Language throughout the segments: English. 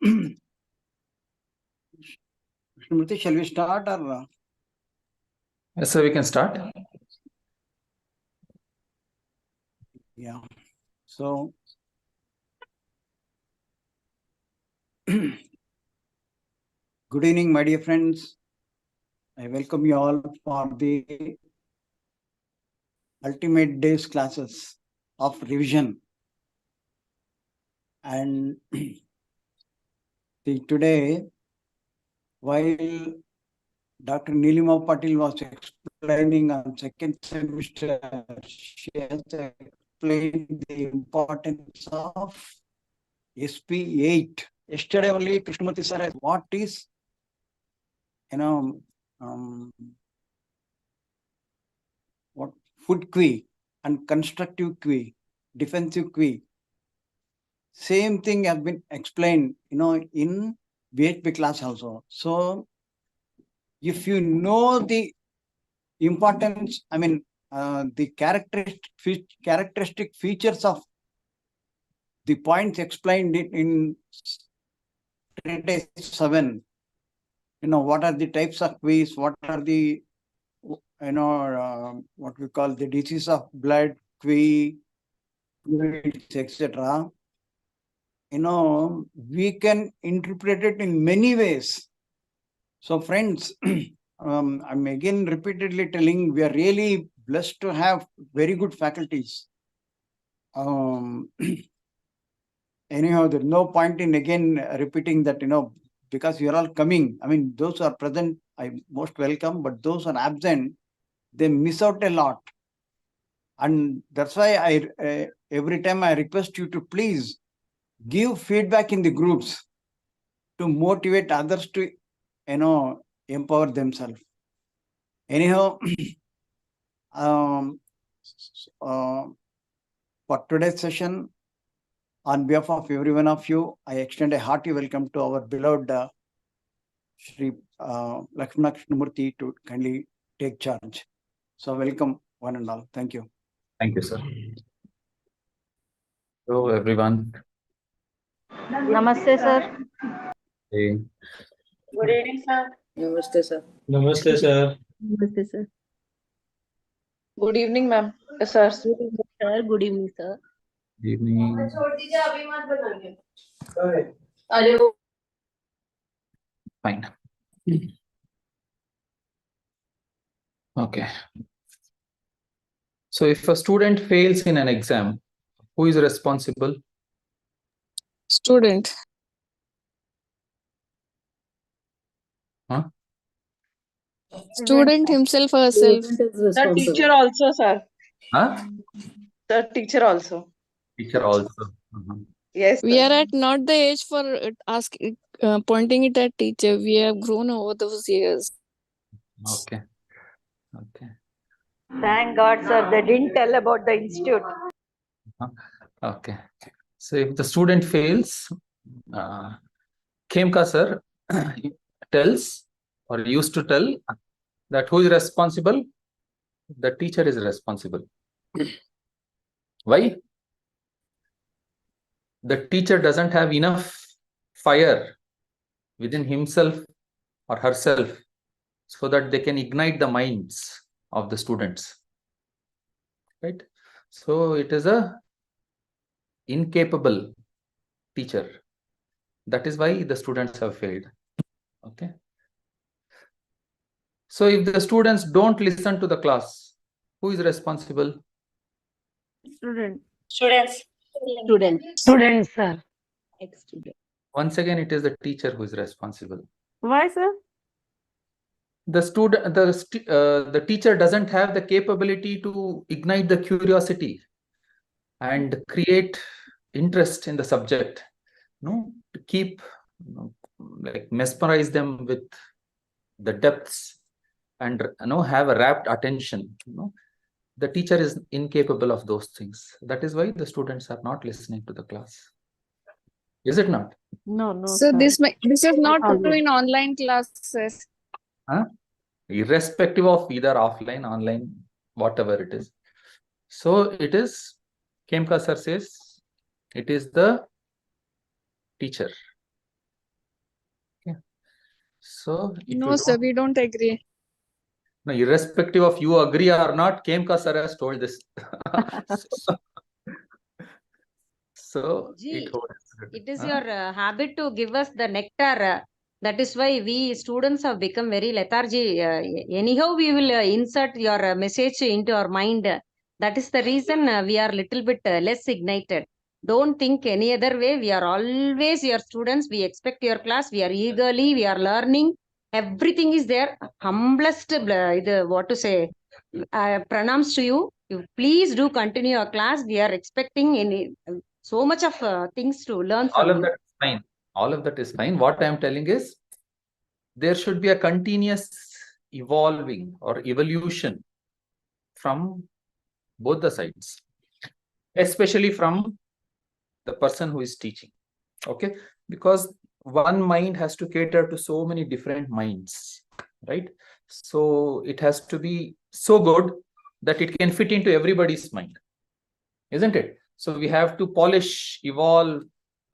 Shrimati, shall we start or? Yes, so we can start. Yeah. So, good evening, my dear friends. I welcome you all for the ultimate days classes of revision. And today, while Dr. Nilima Patil was explaining on second semester, she has explained the importance of SP8. Yesterday only, Krishnamurti sir, what is, what food QE and constructive QE, defensive QE. Same thing has been explained, in BHP class also. So, if you know the importance, the characteristic features of the points explained in treatise 7, what are the types of quiz, what are the, what we call the disease of blood, QE, etc. We can interpret it in many ways. So friends, I'm again repeatedly telling, we are really blessed to have very good faculties. Anyhow, there's no point in again repeating that, because you're all coming. Those who are present, I most welcome, but those who are absent, they miss out a lot. And that's why I every time I request you to please give feedback in the groups to motivate others to, empower themselves. Anyhow, for today's session, on behalf of every one of you, I extend a hearty welcome to our beloved Shri Lakshmana Krishnamurti to kindly take charge. So welcome one and all. Thank you. Thank you, sir. Hello, everyone. Namaste, sir. Hey. Good evening, sir. Namaste, sir. Namaste, sir. Namaste, sir. Good evening, ma'am. Sir. Good evening, sir. Good evening, sir. Good evening. Fine. Okay. So if a student fails in an exam, who is responsible? Student. Huh? Student himself or herself. The teacher also, sir. Huh? The teacher also. Teacher also. Yes. We are at not the age for pointing it at teacher. We have grown over those years. Okay. Okay. Thank God, sir. They didn't tell about the institute. Okay. So if the student fails, Khemka sir tells or used to tell that who is responsible? The teacher is responsible. Why? The teacher doesn't have enough fire within himself or herself so that they can ignite the minds of the students. Right? So it is a incapable teacher. That is why the students have failed. Okay. So if the students don't listen to the class, who is responsible? Student. Students. Student. Student, sir. Ex-student. Once again, it is the teacher who is responsible. Why, sir? The teacher doesn't have the capability to ignite the curiosity and create interest in the subject, to keep, like mesmerize them with the depths and have a rapt attention. The teacher is incapable of those things. That is why the students are not listening to the class. Is it not? No. So sir. this is not true in online classes. Huh? Irrespective of either offline, online, whatever it is. So it is, Khemka sir says, it is the teacher. So if No, you sir, don't, we don't agree. no, irrespective of you agree or not, Kemka sir has told this. So it Ji, holds. it is Huh? your habit to give us the nectar. That is why we students have become very lethargy. Anyhow, we will insert your message into our mind. That is the reason we are little bit less ignited. Don't think any other way. We are always your students. We expect your class. We are eagerly. We are learning. Everything is there. Humblest, what to say, pranams to you. You please do continue your class. We are expecting so much of things to learn from All of you. that is fine. All of that is fine. What I am telling is there should be a continuous evolving or evolution from both the sides, especially from the person who is teaching. Okay, because one mind has to cater to so many different minds, right? So it has to be so good that it can fit into everybody's mind, isn't it? So we have to polish, evolve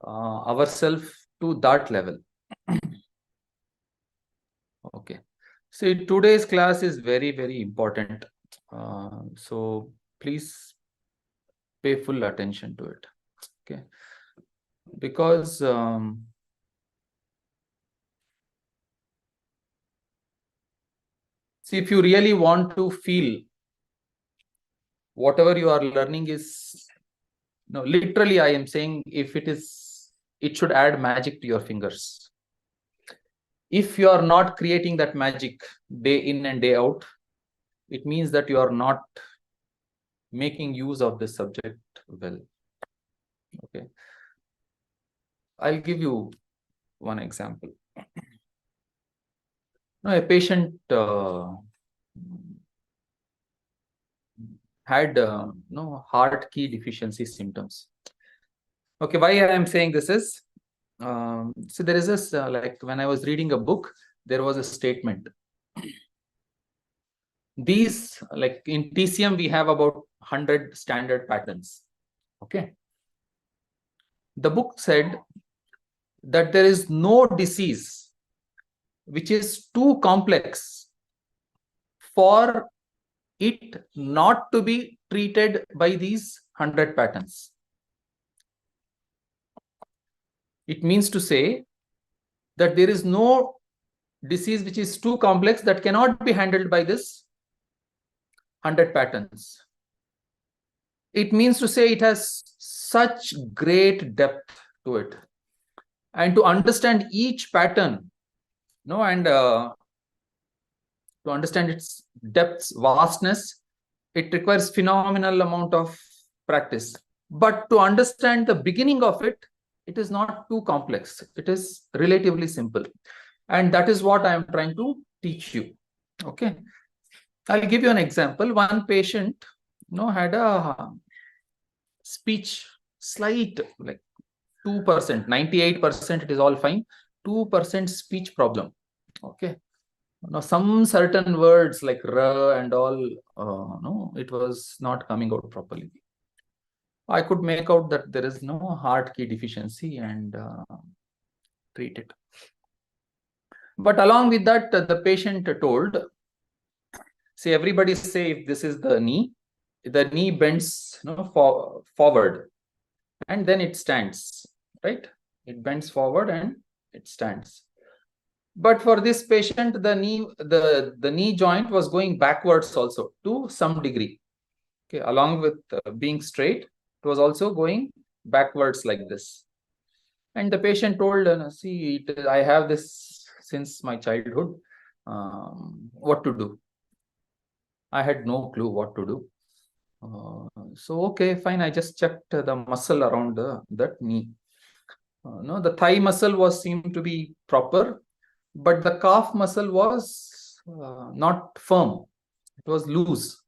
ourselves to that level. Okay, so today's class is very, very important. So please pay full attention to it. Okay, because see, if you really want to feel whatever you are learning is, no, literally I am saying, if it is, it should add magic to your fingers. If you are not creating that magic day in and day out, it means that you are not making use of this subject well. Okay, I'll give you one example. Now, a patient had heart key deficiency symptoms. Okay, why I am saying this is, so there is this, like when I was reading a book, there was a statement. These, like in TCM, we have about 100 standard patterns. Okay. The book said that there is no disease which is too complex for it not to be treated by these 100 patterns. It means to say that there is no disease which is too complex that cannot be handled by this 100 patterns. It means to say it has such great depth to it. And to understand each pattern, and to understand its depths, vastness, it requires phenomenal amount of practice. But to understand the beginning of it, it is not too complex. It is relatively simple. And that is what I am trying to teach you. Okay. I'll give you an example. One patient, had a speech slight, like 2%, 98% it is all fine, 2% speech problem. Okay. Now some certain words like r and all, no, it was not coming out properly. I could make out that there is no heart key deficiency and treat it. But along with that, the patient told, see, everybody say if this is the knee bends forward and then it stands, right? It bends forward and it stands. But for this patient, the knee joint was going backwards also to some degree. Okay, along with being straight, it was also going backwards like this. And the patient told, see, I have this since my childhood. What to do? I had no clue what to do. So, okay, fine. I just checked the muscle around that knee. No, the thigh muscle was seemed to be proper, but the calf muscle was not firm. It was loose.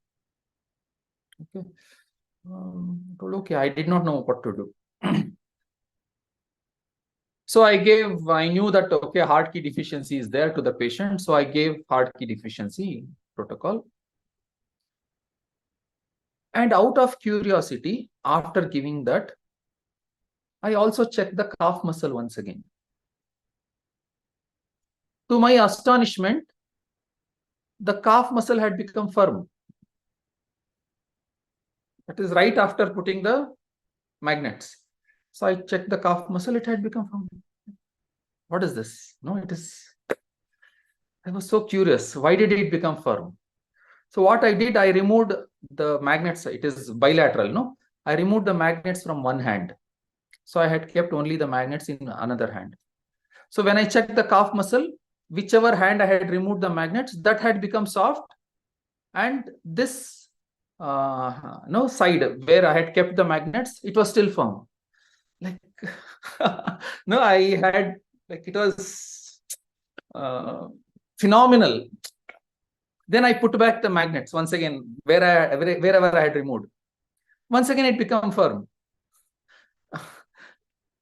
Okay. Okay, I did not know what to do. So I knew that, okay, heart key deficiency is there to the patient. So I gave heart key deficiency protocol. And out of curiosity, after giving that, I also checked the calf muscle once again. to my astonishment, the calf muscle had become firm. That is right after putting the magnets. So I checked the calf muscle, it had become firm. What is this? No, it is. I was so curious. Why did it become firm? So what I did, I removed the magnets. It is bilateral, no? I removed the magnets from one hand. So I had kept only the magnets in another hand. So when I checked the calf muscle, whichever hand I had removed the magnets, that had become soft. And this side where I had kept the magnets, it was still firm. Like, no, I had, like, it was phenomenal. Then I put back the magnets once again, wherever I had removed. Once again, it became firm.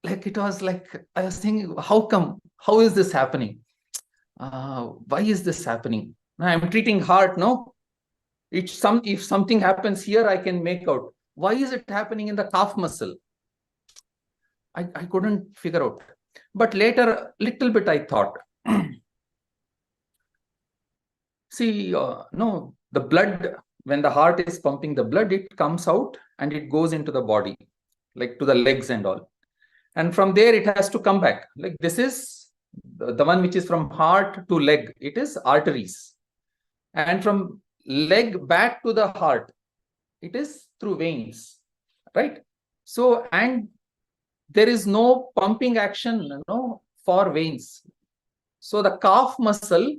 Like, it was like, I was thinking, how come? How is this happening? Why is this happening? I'm treating heart, no? If something happens here, I can make out. Why is it happening in the calf muscle? I couldn't figure out. But later, little bit I thought. See, no, the blood, when the heart is pumping the blood, it comes out and it goes into the body, like to the legs and all. And from there, it has to come back. Like, this is the one which is from heart to leg. It is arteries. And from leg back to the heart, it is through veins, right? So, and there is no pumping action, for veins. So the calf muscle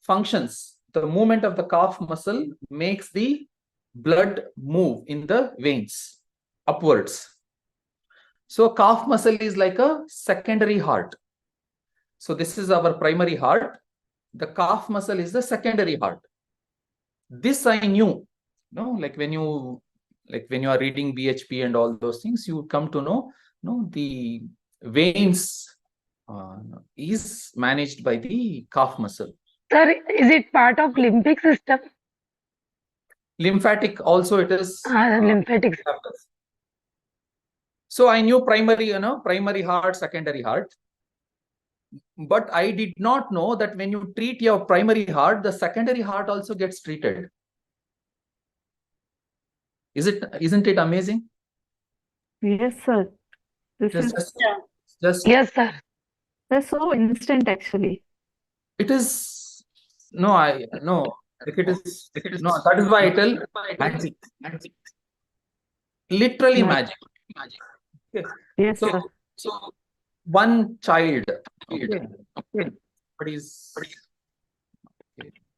functions. The movement of the calf muscle makes the blood move in the veins upwards. So calf muscle is like a secondary heart. So this is our primary heart. The calf muscle is the secondary heart. This I knew, like when you are reading BHP and all those things, you come to know, the veins is managed by the calf muscle. Sir, is it part of limbic system? Lymphatic also it is. Lymphatic. So I knew primary heart, secondary heart. But I did not know that when you treat your primary heart, the secondary heart also gets treated. Isn't it amazing? Yes, sir. This is Just Yes, sir. that's so instant actually. it is that is why I tell magic. Literally magic. Yes, sir. So one child. Okay. Please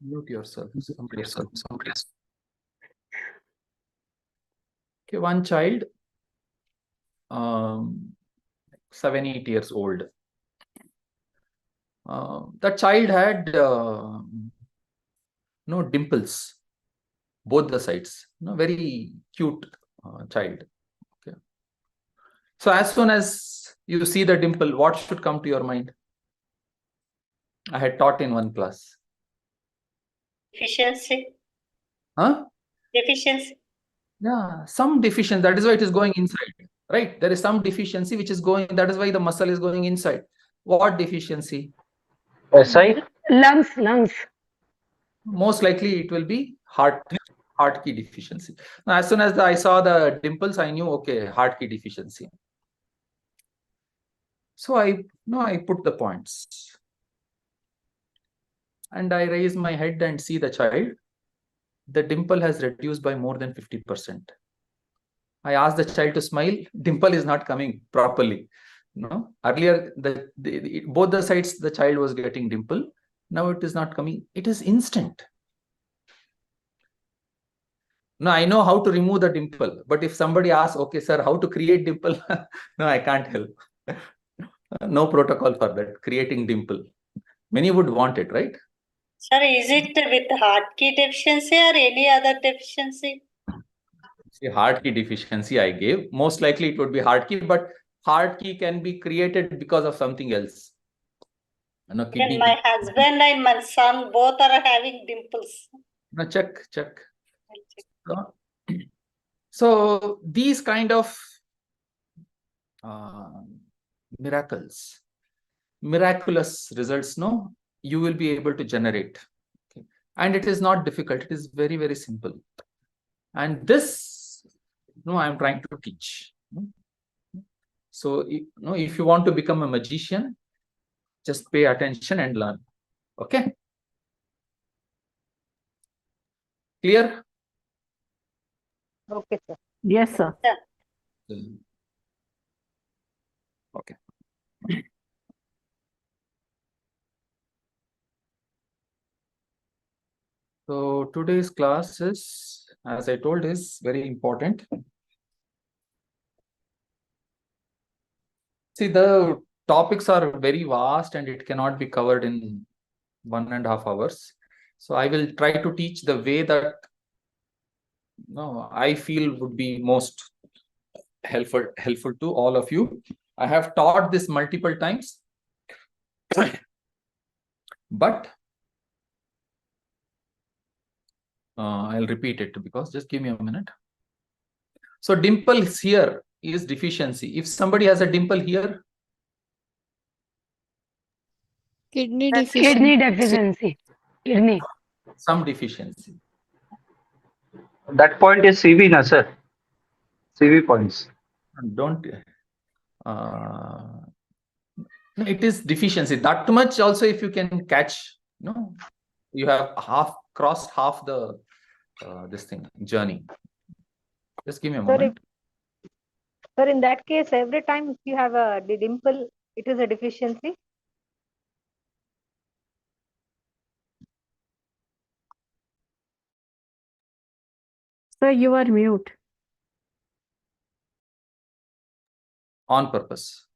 mute yourself. Okay, one child, 7-8 years old. That child had dimples, both the sides. Very cute child. Okay. So as soon as you see the dimple, what should come to your mind? I had taught in one class. Deficiency. Huh? Deficiency. Yeah, some deficiency. That is why it is going inside, right? There is some deficiency which is going. That is why the muscle is going inside. What deficiency? SI? Lungs. Most likely it will be heart key deficiency. Now, as soon as I saw the dimples, I knew, okay, heart key deficiency. So I put the points. And I raise my head and see the child. The dimple has reduced by more than 50%. I asked the child to smile. Dimple is not coming properly. Earlier, both the sides the child was getting dimple. Now it is not coming. It is instant. Now I know how to remove the dimple. But if somebody asks, okay, sir, how to create dimple? No, I can't help. No protocol for that, creating dimple. Many would want it, right? Sir, is it with heart key deficiency or any other deficiency? See, heart key deficiency I gave. Most likely it would be heart key, but heart key can be created because of something else. Even my husband and my son both are having dimples. Now check. So these kind of miraculous results, you will be able to generate. Okay. And it is not difficult. It is very, very simple. And this, I'm trying to teach. So, if you want to become a magician, just pay attention and learn. Okay. Clear? Okay, sir. Yes, sir. Okay. So today's class is, as I told, is very important. See, the topics are very vast and it cannot be covered in 1.5 hours. So I will try to teach the way that I feel would be most helpful to all of you. I have taught this multiple times, but I'll repeat it because just give me a minute. So dimples here is deficiency. If somebody has a dimple here, Kidney Kidney deficiency. deficiency. some deficiency. That point is CV, na sir? CV points. Don't. No, it is deficiency. That much also, if you can catch, you have crossed half the this thing journey. Just give me a moment. Sir, in that case, every time if you have a dimple, it is a deficiency. Sir, you are mute. On purpose.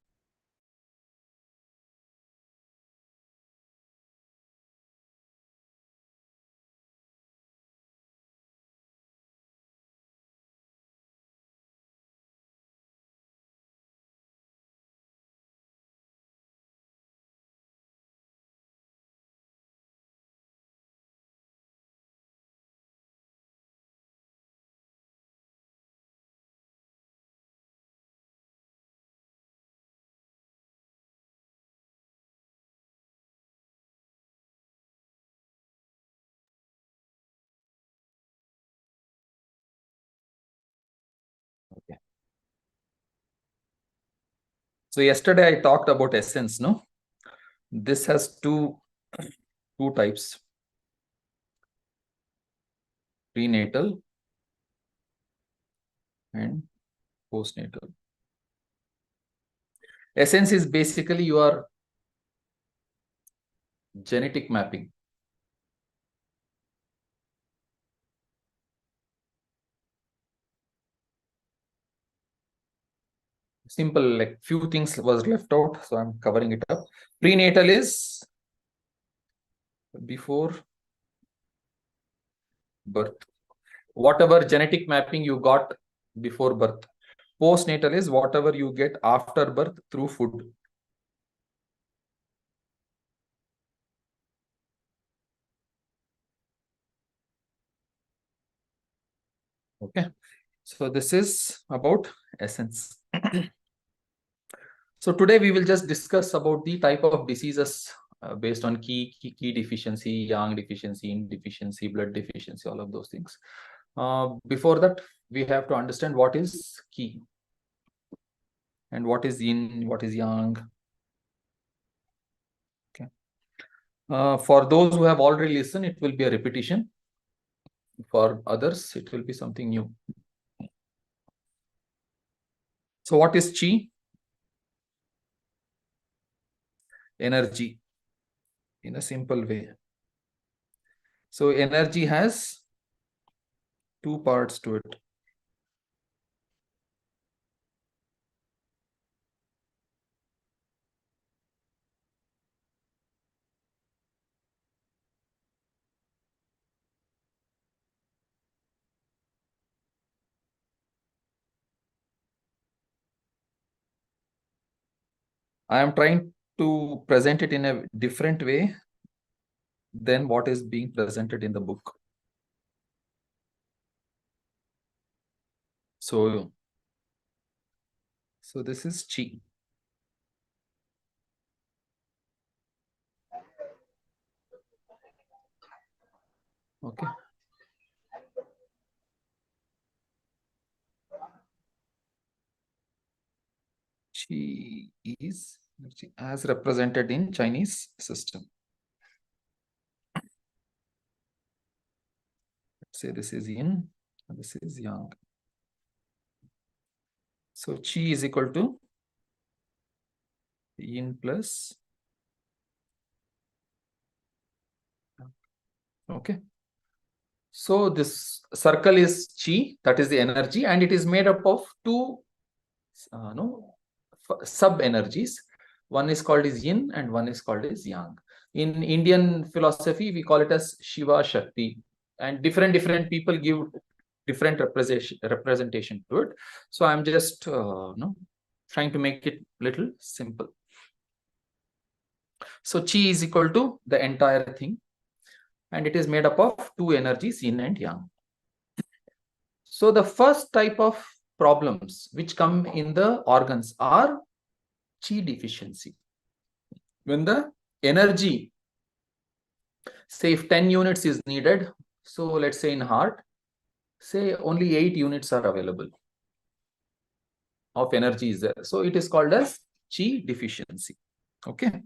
Okay. So yesterday I talked about essence, no? This has two types. Prenatal and postnatal. Essence is basically your genetic mapping. Simple, like few things was left out, so I'm covering it up. Prenatal is before birth. Whatever genetic mapping you got before birth. Postnatal is whatever you get after birth through food. Okay. So this is about essence. So today we will just discuss about the type of diseases based on key deficiency, yang deficiency, yin deficiency, blood deficiency, all of those things. Before that, we have to understand what is key and what is yin, what is yang. Okay. For those who have already listened, it will be a repetition. For others, it will be something new. So what is chi? Energy, in a simple way. So energy has two parts to it. I am trying to present it in a different way than what is being presented in the book. So this is chi. Okay. Qi is as represented in Chinese system. Let's say this is yin, and this is yang. So Qi is equal to yin plus. Okay. So this circle is Qi, that is the energy, and it is made up of two sub energies. One is called as yin and one is called as yang. In Indian philosophy, we call it as Shiva Shakti, and different people give different representation to it. So I'm just trying to make it little simple. So Qi is equal to the entire thing, and it is made up of two energies, yin and yang. So the first type of problems which come in the organs are Qi deficiency. When the energy, say if 10 units is needed, so let's say in heart, say only 8 units are available of energy is there. So it is called as Qi deficiency. Okay.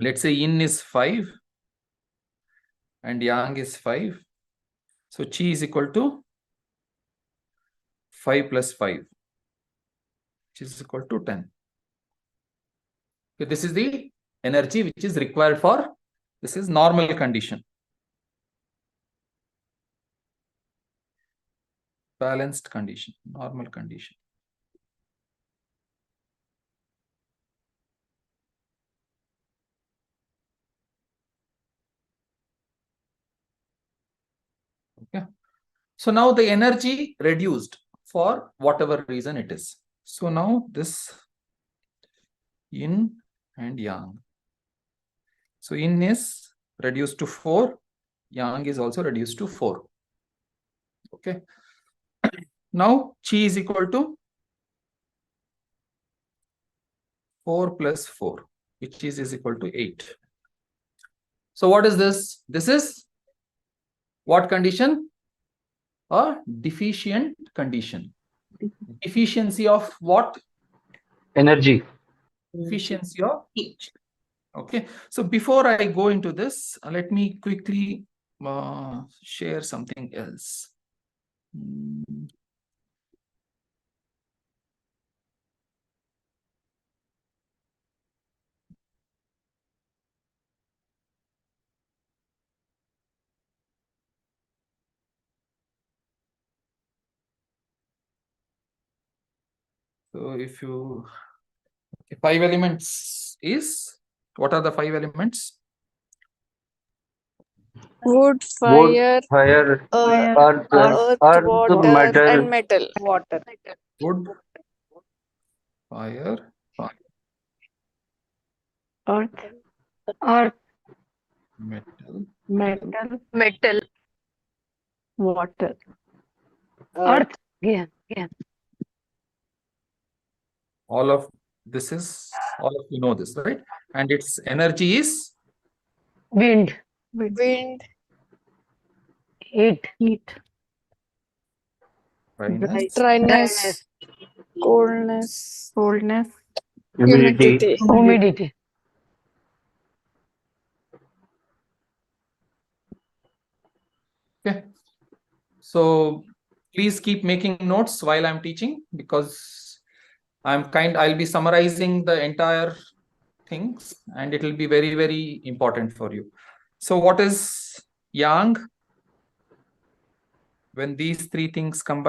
Let's say yin is 5 and yang is 5. So Qi is equal to 5 plus 5, which is equal to 10. Okay, this is the energy which is required for, this is normal condition. Balanced condition, normal condition. Okay. So now the energy reduced for whatever reason it is. So now this yin and yang. So yin is reduced to 4, yang is also reduced to 4. Okay. Now Qi is equal to 4 plus 4, which is equal to 8. So what is this? This is what condition? A deficient condition. Deficiency of what? Energy. Deficiency of heat. Okay. So before I go into this, let me quickly share something else. So if you, 5 elements is, what are the 5 elements? Wood, fire, fire, earth, water, metal. and metal. Water. Wood, fire, Earth, metal, metal, water. Earth. all of this is, all of you know this, right? And its energy is Wind, Heat. dryness, dryness, coldness, Humidity. humidity. Okay. So please keep making notes while I'm teaching, because I'll be summarizing the entire things and it will be very, very important for you. So what is yang? When these 3 things come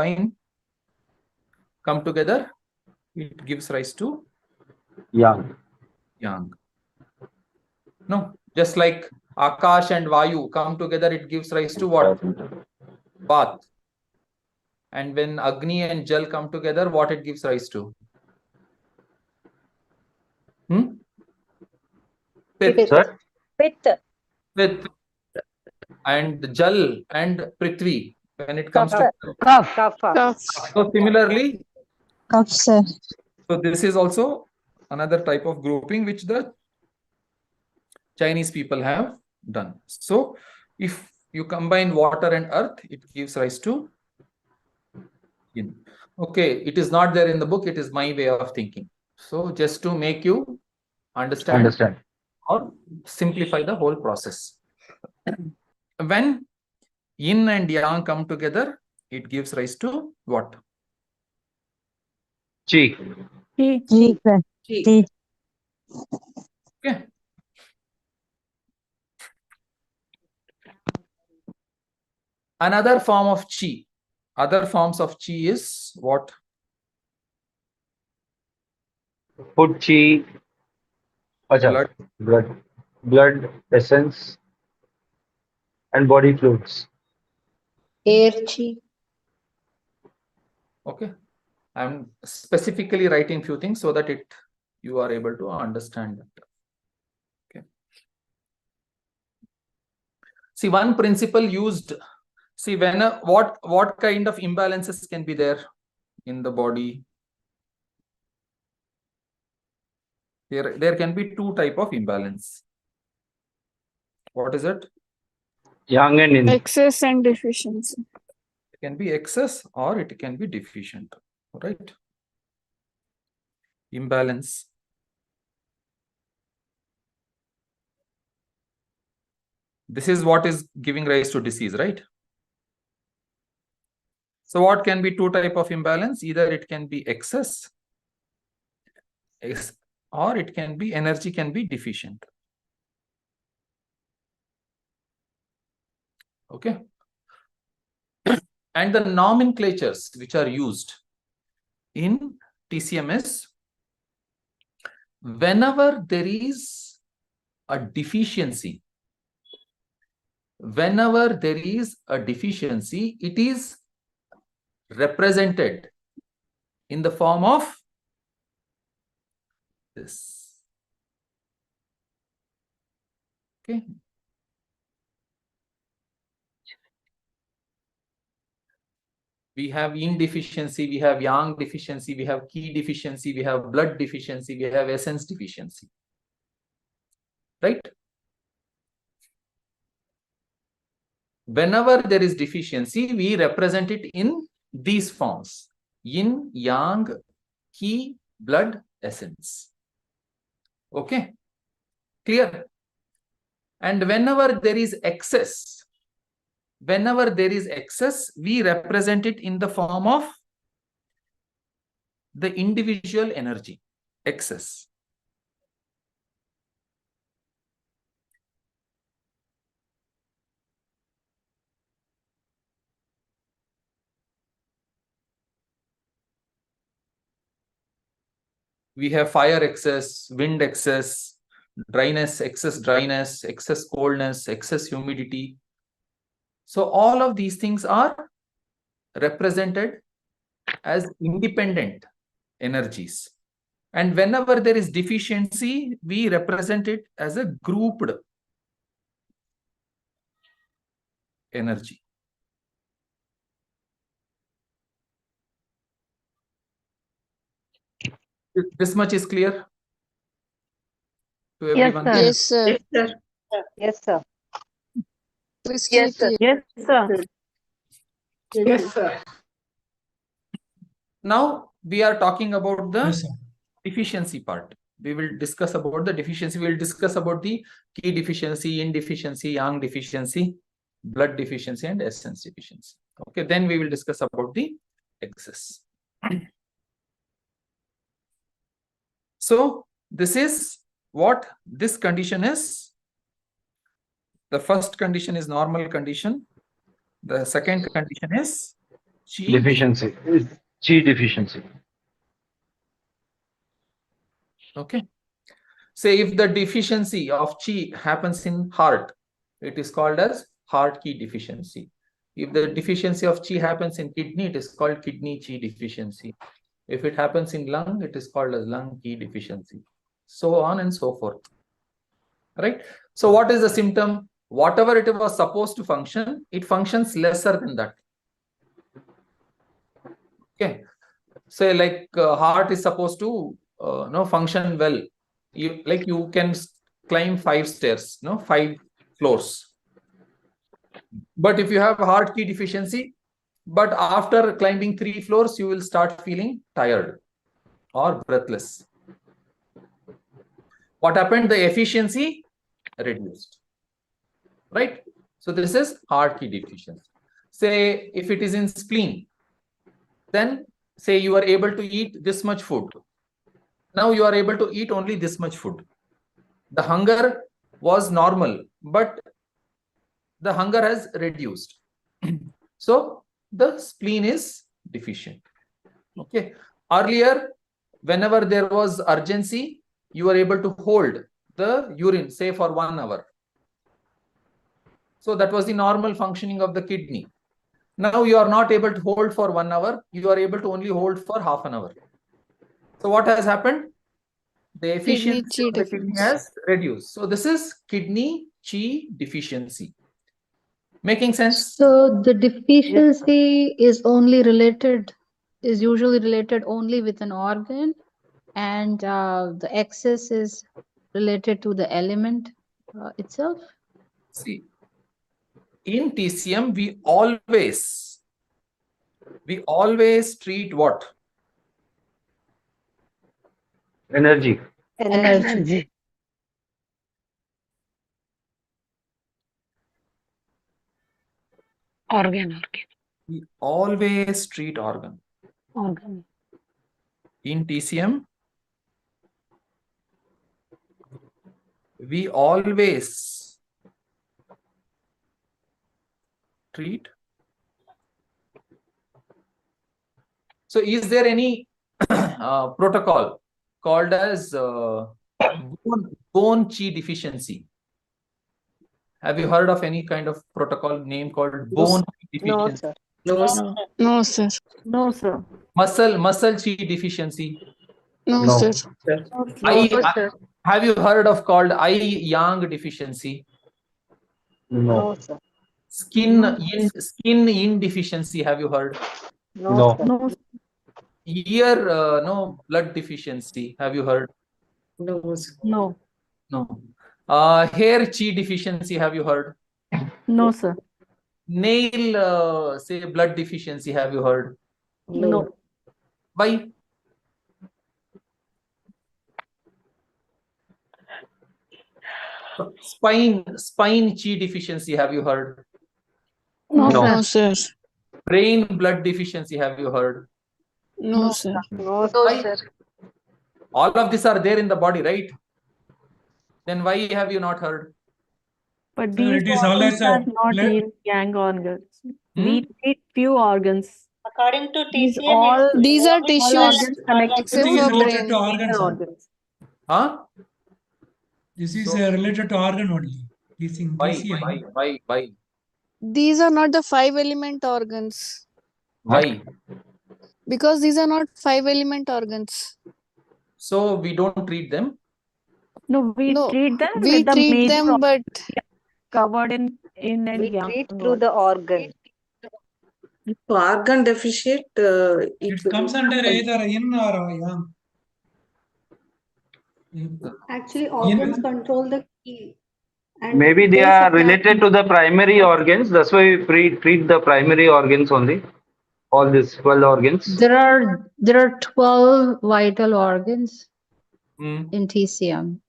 together, it gives rise to Yang. yang. No, Just like Akash and Vayu come together, it gives rise to what? Bath. And when Agni and Jal come together, what it gives rise to? Pith. Sir? Pith. And Jal and Prithvi, when it comes to Kapha. so similarly, sir. so this is also another type of grouping which the Chinese people have done. So if you combine water and earth, it gives rise to yin. Okay, it is not there in the book, it is my way of thinking. So just to make you understand. Or simplify the whole process. When yin and yang come together, it gives rise to what? Chi. Chi, sir. Chi. Okay. Another form of chi. Other forms of chi is what? Food chi. Blood, essence, and body fluids. Air chi. Okay. I'm specifically writing few things so that you are able to understand that. Okay. See, one principle used. See, when what kind of imbalances can be there in the body? There can be two type of imbalance. What is it? Yang and yin. Excess and deficiency. It can be excess or it can be deficient, right? Imbalance. This is what is giving rise to disease, right? So what can be two type of imbalance? Either it can be excess or it can be energy can be deficient. Okay. And the nomenclatures which are used in TCM is whenever there is a deficiency, it is represented in the form of this. Okay. We have yin deficiency, we have yang deficiency, we have qi deficiency, we have blood deficiency, we have essence deficiency. Right? Whenever there is deficiency, we represent it in these forms: yin, yang, qi, blood, essence. Okay? Clear? And whenever there is excess, we represent it in the form of the individual energy, excess. We have fire excess, wind excess, dryness, excess dryness, excess coldness, excess humidity. So all of these things are represented as independent energies. And whenever there is deficiency, we represent it as a grouped energy. This much is clear to everyone? Yes, sir. Yes, sir. Crystal clear. Yes, sir. Yes, sir. Now we are talking about the deficiency part. We will discuss about the deficiency. We will discuss about the key deficiency, yin deficiency, yang deficiency, blood deficiency, and essence deficiency. Okay, then we will discuss about the excess. So this is what this condition is. The first condition is normal condition. The second condition is chi Deficiency. Chi deficiency. Okay. Say if the deficiency of Qi happens in heart, it is called as heart Qi deficiency. If the deficiency of Qi happens in kidney, it is called kidney Qi deficiency. If it happens in lung, it is called as lung Qi deficiency. So on and so forth. Right? So what is the symptom? Whatever it was supposed to function, it functions lesser than that. Okay. Say like heart is supposed to function well. You can climb 5 stairs, 5 floors. But if you have heart Qi deficiency, but after climbing 3 floors, you will start feeling tired or breathless. What happened? The efficiency reduced. Right? So this is heart Qi deficiency. Say if it is in spleen, then say you are able to eat this much food. Now you are able to eat only this much food. The hunger was normal, but the hunger has reduced. So the spleen is deficient. Okay. Earlier, whenever there was urgency, you were able to hold the urine, say for 1 hour. So that was the normal functioning of the kidney. Now you are not able to hold for 1 hour. You are able to only hold for half an hour. So what has happened? The efficiency of the kidney has reduced. So this is kidney Qi deficiency. Making sense? So the deficiency is usually related only with an organ, and the excess is related to the element itself. See, in TCM, we always treat what? Energy. Energy. Organ. We always treat organ. In TCM, we always treat. So is there any protocol called as bone Qi deficiency? Have you heard of any kind of protocol name called bone Qi deficiency? No, sir. No, sir. No, sir. Muscle Qi deficiency? No, No. sir. Have you heard of called eye yang deficiency? No. sir. Skin yin deficiency, have you heard? No. No. Ear blood deficiency, have you heard? No. No. Hair Qi deficiency, have you heard? No, sir. Nail say blood deficiency, have you heard? No. Why? Spine Qi deficiency, have you heard? No, sir. Brain blood deficiency, have you heard? No, sir. No, Why? sir. All of these are there in the body, right? Then why have you not heard? But Sir, these it is organs always are not yin yang organs. We treat few organs. According to These TCM, all These are all tissues, organs connected except Everything is for related brain. to organ, sir. organs. Huh? This is related to organ only. This in TCM. Why? These are not the 5-element organs. Why? Because these are not 5-element organs. So we don't treat them. No, we treat them We with the treat major them, but covered in and We yang. treat through the organ. If organ deficit, It comes under either yin or yang. Actually, organs control the key. And Maybe they they are supply- related to the primary organs. That's why we treat the primary organs only. All these 12 organs. There are 12 vital organs Hmm. in TCM.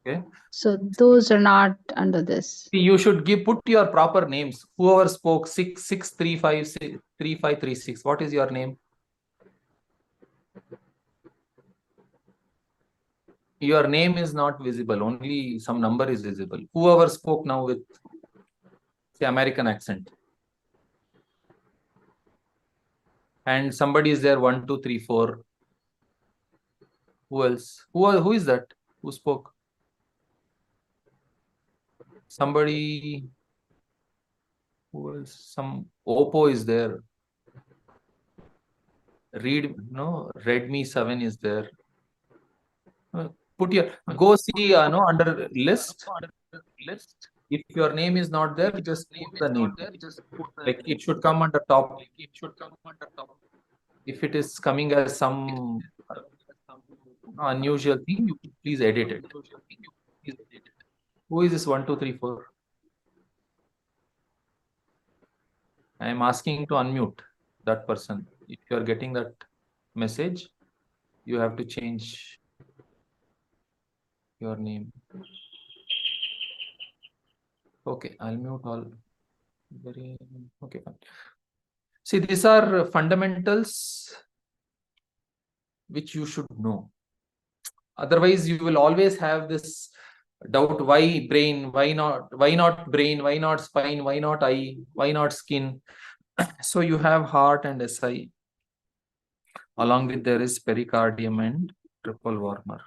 Okay. So those are not under this. You should put your proper names. Whoever spoke 663536. What is your name? Your name is not visible. Only some number is visible. Whoever spoke now with say American accent. And somebody is there 1, 2, 3, 4. Who else? Who is that? Who spoke? Somebody who else? Some Oppo is there. Redmi 7 is there. Go see under list. If your name is not there, just put the name. Like it should come under top. If it is coming as some unusual thing, you please edit it. Who is this 1, 2, 3, 4? I am asking to unmute that person. If you are getting that message, you have to change your name. Okay, I'll mute all. Okay, fine. See, these are fundamentals which you should know. Otherwise, you will always have this doubt: why brain? Why not brain? Why not spine? Why not eye? Why not skin? So you have heart and SI. Along with there is pericardium and triple warmer.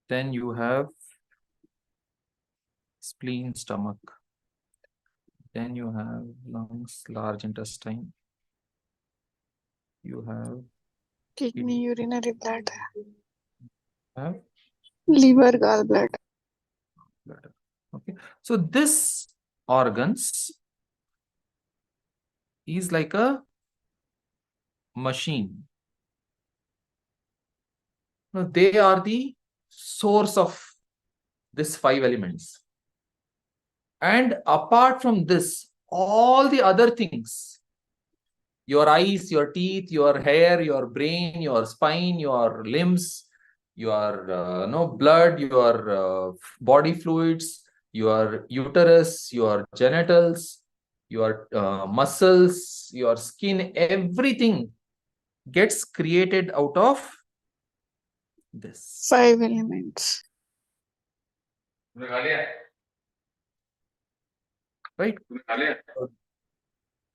Then you have spleen, stomach. Then you have lungs, large intestine. You have Kidney, urinary bladder, have liver, gallbladder. Okay, so this organs is like a machine. Now they are the source of these 5 elements. And apart from this, all the other things, your eyes, your teeth, your hair, your brain, your spine, your limbs, your blood, your body fluids, your uterus, your genitals, your muscles, your skin, everything gets created out of this 5 elements. Right?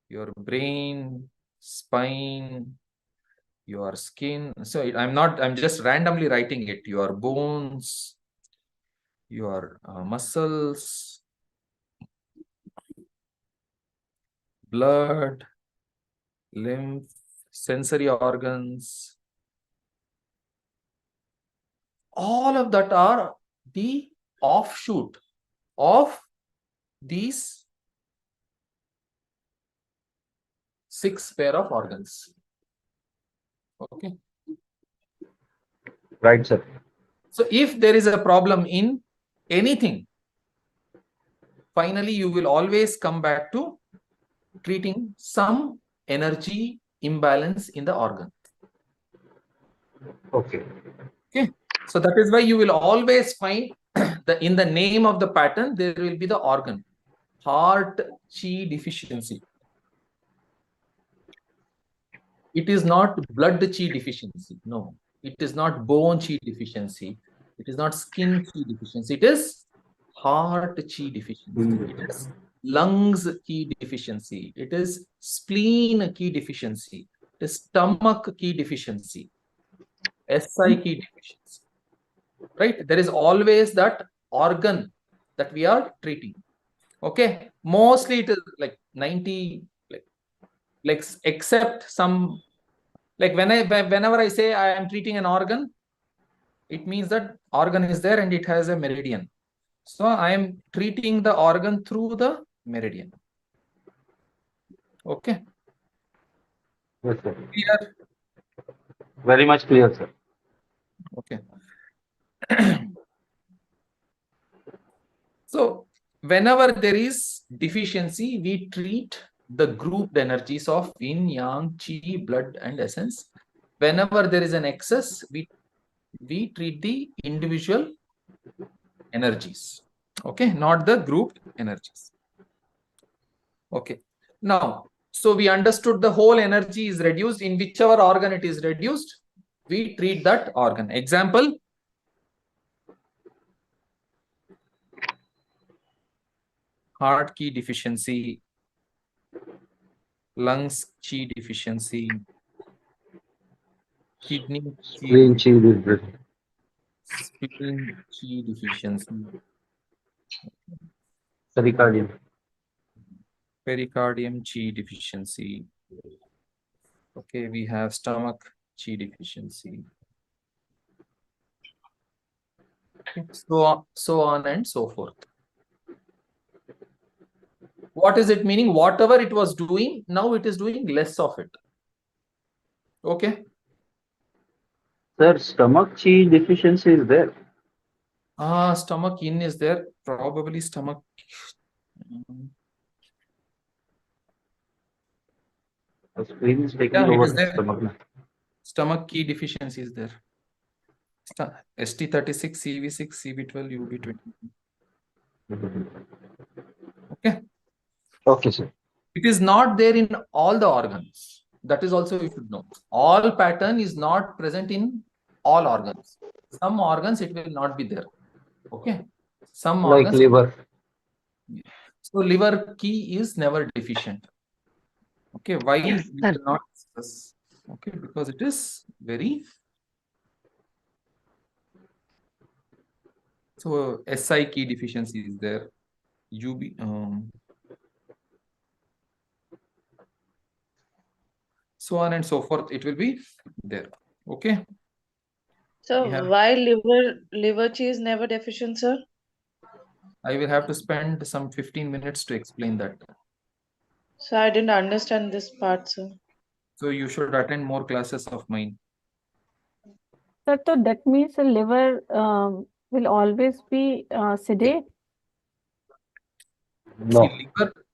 Your brain, spine, your skin. So I'm just randomly writing it. Your bones, your muscles, blood, lymph, sensory organs. All of that are the offshoot of these 6 pair of organs. Okay. Right, sir. So if there is a problem in anything, finally you will always come back to treating some energy imbalance in the organ. Okay. Okay. So that is why you will always find in the name of the pattern, there will be the organ. Heart chi deficiency. It is not blood chi deficiency. No. It is not bone chi deficiency. It is not skin chi deficiency. It is heart chi deficiency. It is lungs chi deficiency. It is spleen chi deficiency. It is stomach chi deficiency. SI chi deficiency. Right? There is always that organ that we are treating. Okay. Mostly it is like 90, like except some, like whenever I say I am treating an organ, it means that organ is there and it has a meridian. So I am treating the organ through the meridian. Okay. Yes, sir. Clear? Very much clear, sir. Okay. So whenever there is deficiency, we treat the grouped energies of yin, yang, chi, blood, and essence. Whenever there is an excess, we treat the individual energies. Okay, not the grouped energies. Okay. Now, so we understood the whole energy is reduced. In whichever organ it is reduced, we treat that organ. Example, heart chi deficiency, lungs chi deficiency, kidney chi, Spleen chi deficiency. explain Qi deficiency. Pericardium. Pericardium Qi deficiency. Okay, we have stomach Qi deficiency. Okay, so on and so forth. What is it meaning? Whatever it was doing, now it is doing less of it. Okay. Sir, stomach Qi deficiency is there. Stomach yin is there. Probably stomach. The screen is taking Yeah, it over is there. stomach. Stomach key deficiency is there. ST36, CV6, CV12, UB20. Okay. Okay, sir. It is not there in all the organs. That is also you should know. All pattern is not present in all organs. Some organs it will not be there. Okay. Some Like organs. liver. So liver key is never deficient. Okay. Why Yes, we sir. will not discuss? Okay, because it is very. So SI key deficiency is there. UB. So on and so forth, it will be there. Okay. So why liver Qi is never deficient, sir? I will have to spend some 15 minutes to explain that. So I didn't understand this part, sir. So you should attend more classes of mine. Sir, so that means the liver will always be sedate? No. See,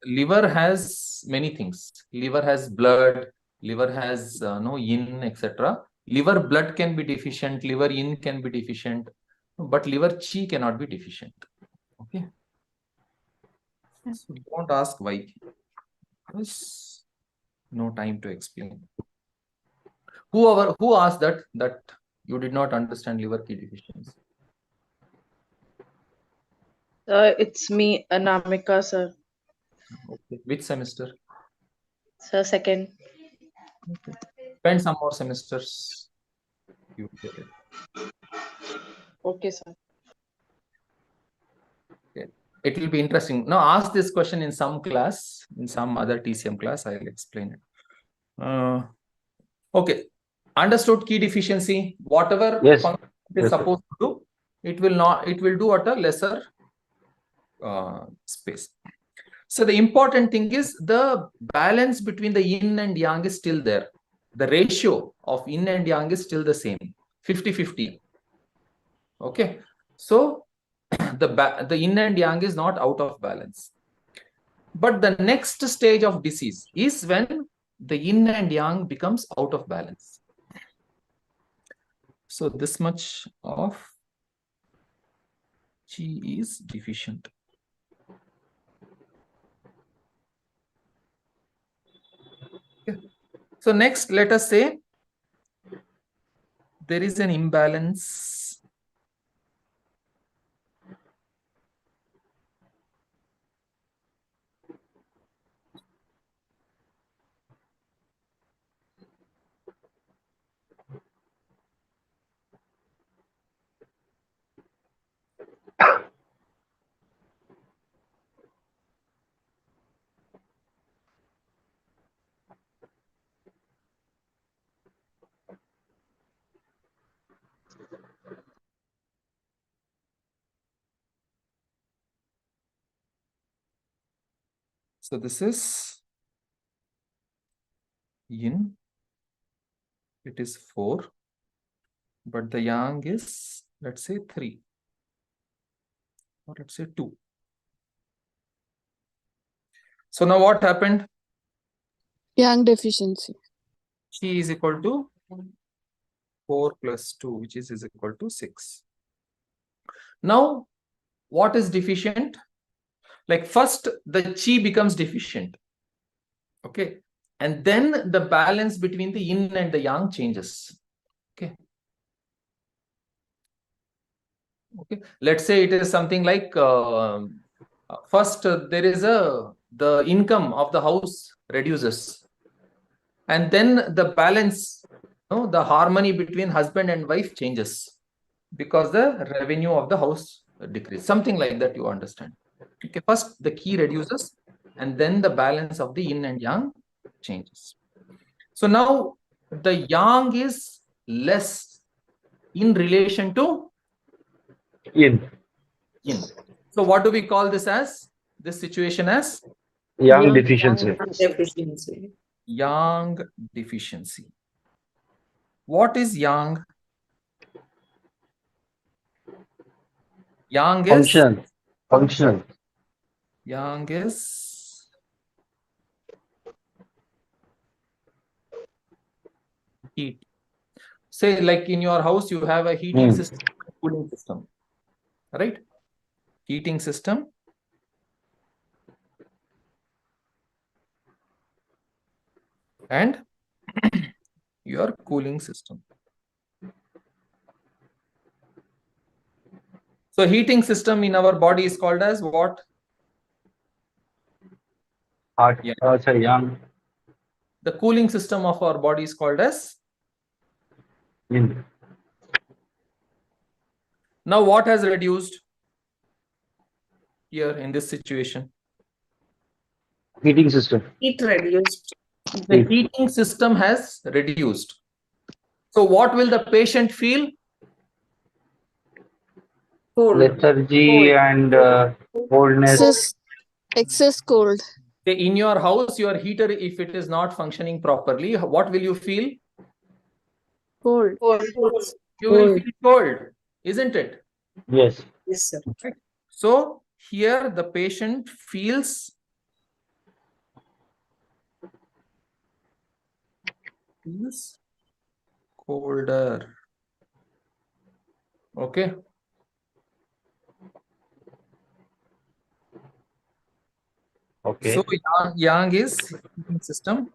liver has many things. Liver has blood, liver has no yin, etc. Liver blood can be deficient, liver yin can be deficient, but liver chi cannot be deficient. Okay. So don't ask why. Because no time to explain. Who asked that you did not understand liver key deficiency? It's me, Anamika, sir. Okay. Which semester? Sir, second. Okay. Spend some more semesters. You get it. Okay, sir. Okay. It will be interesting. Now ask this question in some class, in some other TCM class. I will explain it. Okay. Understood key deficiency. Whatever Yes. function it is supposed to do, it will do at a lesser space. So the important thing is the balance between the yin and yang is still there. The ratio of yin and yang is still the same, 50-50. Okay. So the yin and yang is not out of balance. But the next stage of disease is when the yin and yang becomes out of balance. So this much of Qi is deficient. Okay. So next, let us say there is an imbalance . So this is yin. It is 4, but the yang is, let's say, 3, or let's say 2. So now what happened? Yang deficiency. Qi is equal to 4 plus 2, which is equal to 6. Now, what is deficient? Like first, the Qi becomes deficient. Okay. And then the balance between the yin and the yang changes. Okay. Okay. Let's say it is something like first there is the income of the house reduces. And then the balance, the harmony between husband and wife changes. because the revenue of the house decrease. Something like that, you understand. Okay, first the Qi reduces and then the balance of the yin and yang changes. So now the yang is less in relation to Yin. yin. So what do we call this as? This situation as? Yang deficiency. Deficiency. Yang deficiency. What is yang? Yang is Functional. Yang is heat. Say like in your house you have a heating system, cooling system, right? Heating system and your cooling system. So heating system in our body is called as what? Heart. Yang. The cooling system of our body is called as Yin. Now what has reduced here in this situation? Heating system. Heat reduced. The heating system has reduced. So what will the patient feel? Cold. Lethargy and coldness. Excess cold. In your house, your heater, if it is not functioning properly, what will you feel? Cold. You will feel cold, isn't it? Yes. Yes, sir. Right. So here the patient feels colder. Okay. Okay. So yang is heating system.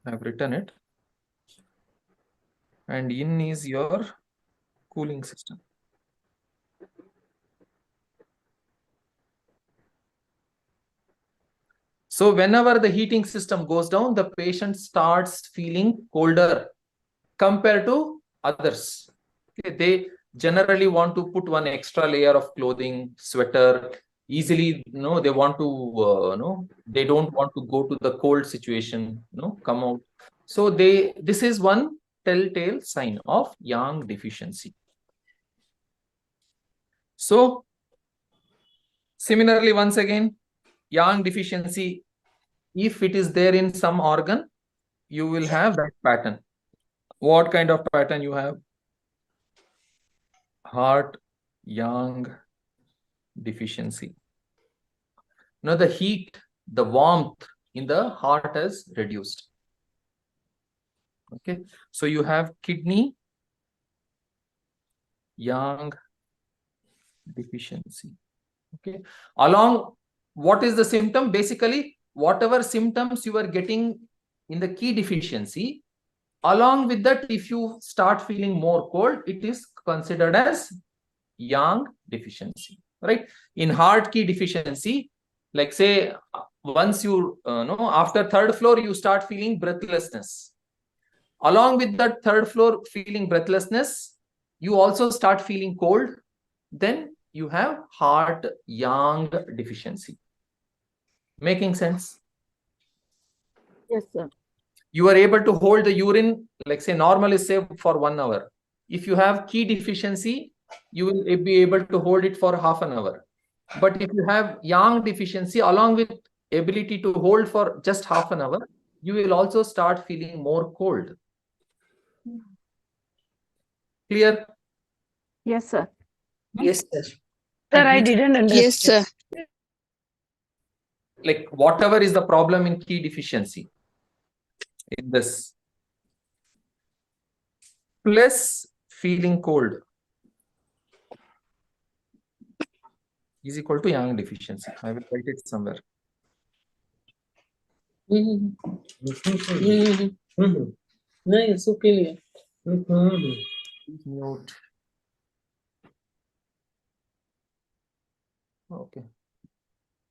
I've written it. And yin is your cooling system. So whenever the heating system goes down, the patient starts feeling colder compared to others. Okay, they generally want to put one extra layer of clothing, sweater, easily, they want to, they don't want to go to the cold situation, come out. So this is one telltale sign of yang deficiency. So similarly, once again, yang deficiency, if it is there in some organ, you will have that pattern. What kind of pattern you have? Heart yang deficiency. Now the heat, the warmth in the heart has reduced. Okay, so you have kidney yang deficiency. Okay, along, what is the symptom? Basically, whatever symptoms you are getting in the Qi deficiency, along with that, if you start feeling more cold, it is considered as yang deficiency, right? In heart Qi deficiency, like say, once you after third floor, you start feeling breathlessness. Along with that third floor feeling breathlessness, you also start feeling cold. Then you have heart yang deficiency. Making sense? Yes, sir. You are able to hold the urine, like say normal is say for 1 hour. If you have Qi deficiency, you will be able to hold it for half an hour. But if you have yang deficiency, along with ability to hold for just half an hour, you will also start feeling more cold. Clear? Yes, sir. Yes, sir. Sir, I didn't understand. Yes, sir. Like whatever is the problem in Qi deficiency, in this, plus feeling cold is equal to yang deficiency. I will write it somewhere. No, it's okay. Mute. Okay,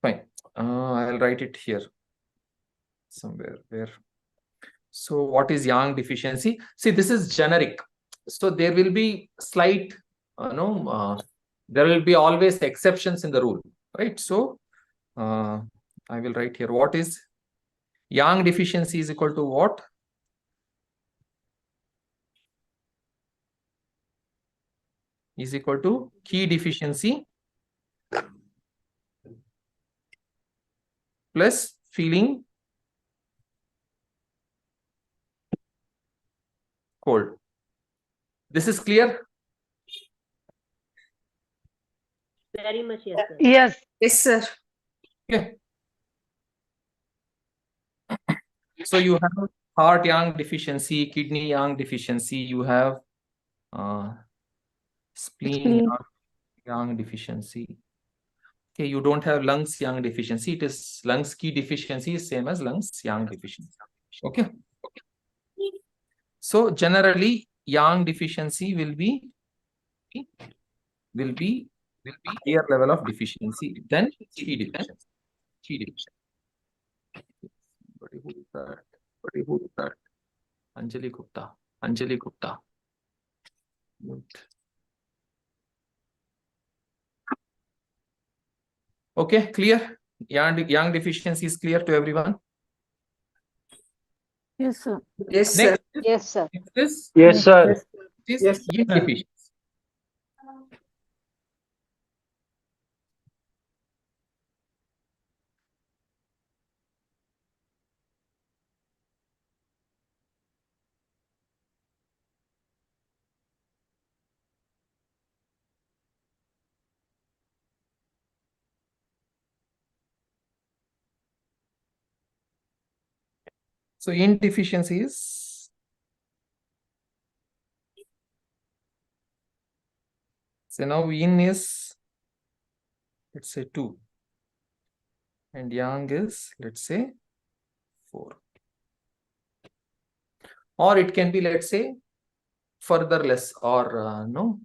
fine. I'll write it here somewhere. Where? So what is yang deficiency? See, this is generic. So there will be slight, there will be always exceptions in the rule, right? So I will write here, what is yang deficiency is equal to what? Is equal to Qi deficiency plus feeling cold. This is clear? Very much, yes, sir. Yes. Yes, sir. Okay. So you have heart yang deficiency, kidney yang deficiency, you have spleen yang deficiency. Okay, you don't have lungs yang deficiency. It is lungs Qi deficiency is same as lungs yang deficiency. Okay. So generally yang deficiency will be higher level of deficiency than Qi deficiency. Who is that? Anjali Gupta. Okay, clear? Yang deficiency is clear to everyone? Yes, sir. Yes, sir. Yes, sir. Yes, sir. Yes, yin deficiency. So yin deficiency is so now yin is, let's say 2 and yang is, let's say 4, or it can be, let's say, further less, or no,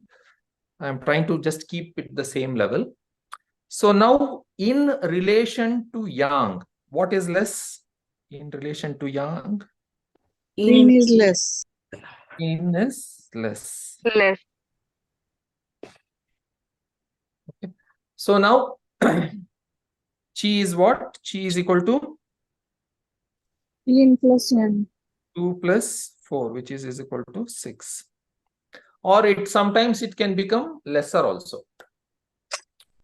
I'm trying to just keep it the same level. So now in relation to yang, what is less in relation to yang? Yin is less. Yin is less. Less. Okay. So now Qi is what? Qi is equal to Yin plus yang. 2 plus 4, which is equal to 6. Or it sometimes it can become lesser also.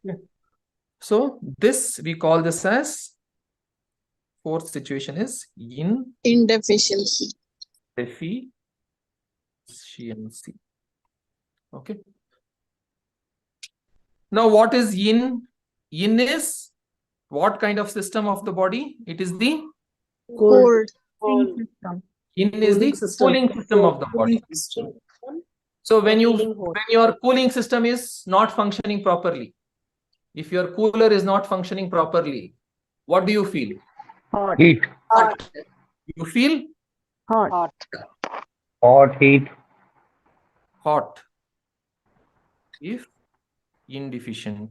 Okay. So this, we call this as, fourth situation is yin Indeficiency. deficiency. Okay. Now what is yin? Yin is what kind of system of the body? It is the Cold. yin is the cooling system of the body. So when your cooling system is not functioning properly, if your cooler is not functioning properly, what do you feel? Hot. Heat. Hot. You feel Hot. Hot, heat. hot if indeficient.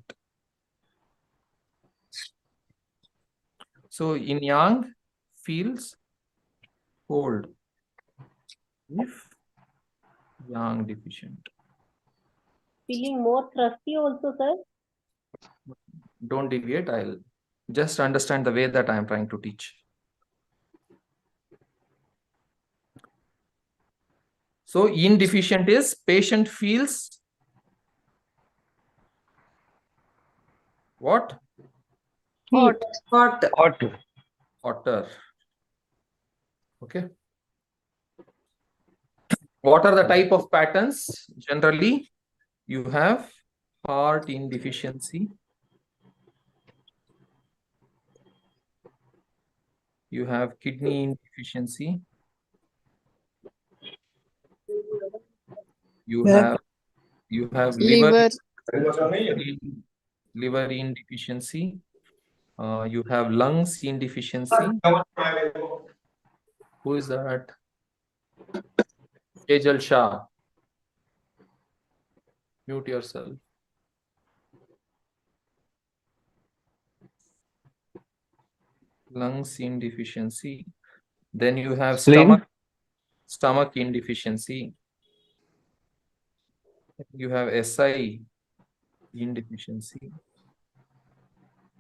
So yin yang feels cold if yang deficient. Feeling more thirsty also, sir. Don't deviate, I'll just understand the way that I am trying to teach. So yin deficient is patient feels what? Hot. Hot. Hot. Hotter. Okay. What are the type of patterns? Generally, you have heart indeficiency. You have kidney indeficiency. You have liver indeficiency. You have lungs indeficiency. Who is that? Tejal Shah. Mute yourself. Lungs indeficiency. Then you have Spleen. stomach indeficiency. You have SI indeficiency.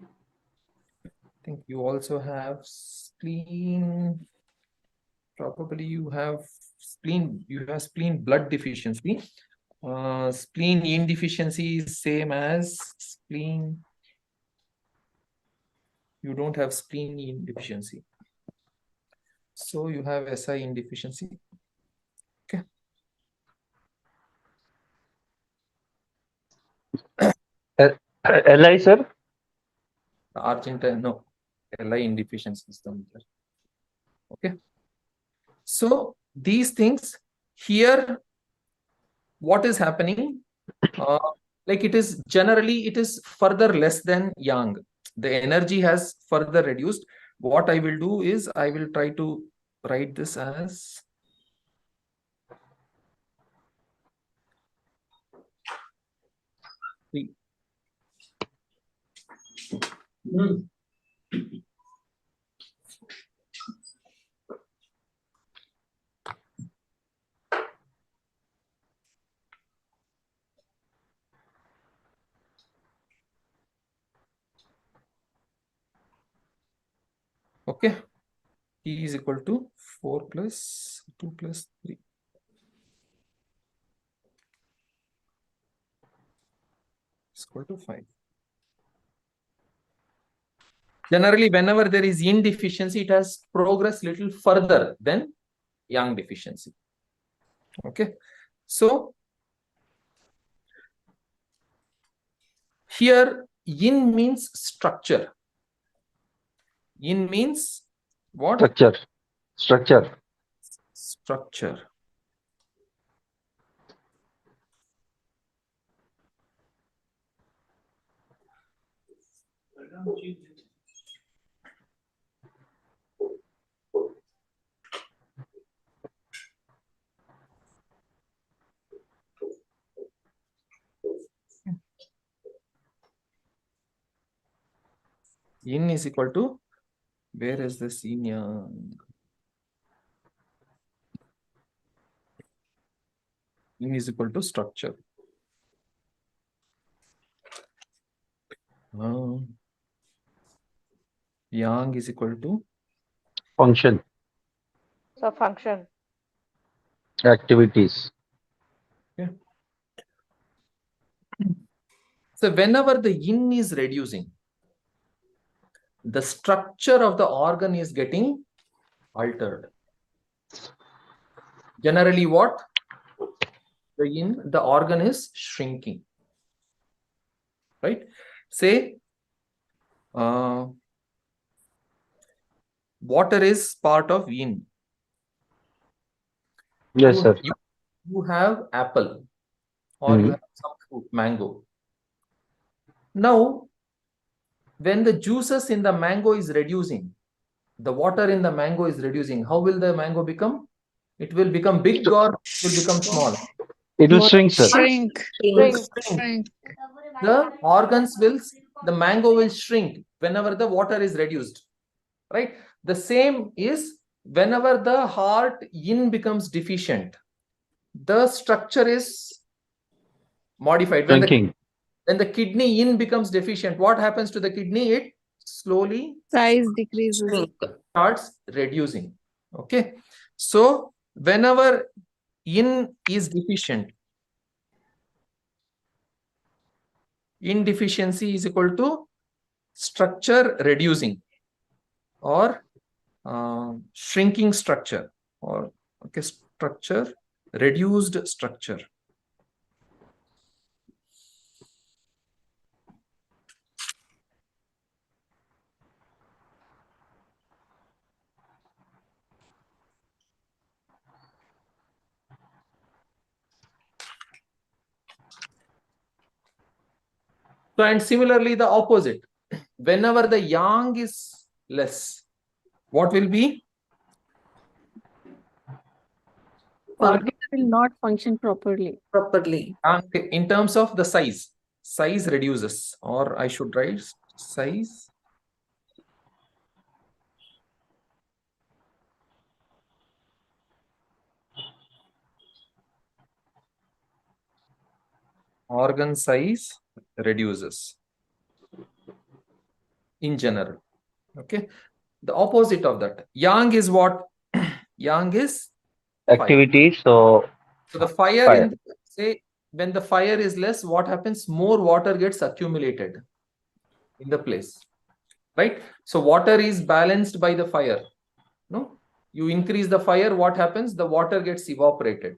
I think you also have spleen. Probably you have spleen. You have spleen blood deficiency. Spleen indeficiency is same as spleen. You don't have spleen indeficiency. So you have SI indeficiency. Okay. LI, sir? Argentine, no. LI indeficiency is the measure. Okay. So these things here, what is happening? Like it is generally, it is further less than yang. The energy has further reduced. What I will do is I will try to write this as okay. T is equal to 4 plus 2 plus 3. Is equal to 5. Generally, whenever there is yin deficiency, it has progressed little further than yang deficiency. Okay. So here yin means structure. Yin means what? Structure. Structure. Structure. Yin is equal to, where is this yin yang? Yin is equal to structure. Yang is equal to Function. So function. Activities. Okay. So whenever the yin is reducing, the structure of the organ is getting altered. Generally what? The yin, the organ is shrinking. Right? Say water is part of yin. Yes, sir. You have apple or you have some fruit, mango. Now, when the juices in the mango is reducing, the water in the mango is reducing, how will the mango become? It will become big or it will become small? It will shrink, sir. Shrink. Shrink. The organs will, the mango will shrink whenever the water is reduced. Right? The same is whenever the heart yin becomes deficient, the structure is modified. When the kidney yin becomes deficient, what happens to the kidney? It slowly size decreases, starts reducing. Okay. So whenever yin is deficient, yin deficiency is equal to structure reducing or shrinking structure, or okay, structure, reduced structure. So, and similarly, the opposite. Whenever the yang is less, what will be? Organ will not function properly. In terms of the size reduces, or I should write size organ size reduces in general. Okay. The opposite of that. Yang is what? Yang is activity. So the fire, in say when the fire is less, what happens? More water gets accumulated in the place, right? So water is balanced by the fire. No, you increase the fire, what happens? The water gets evaporated.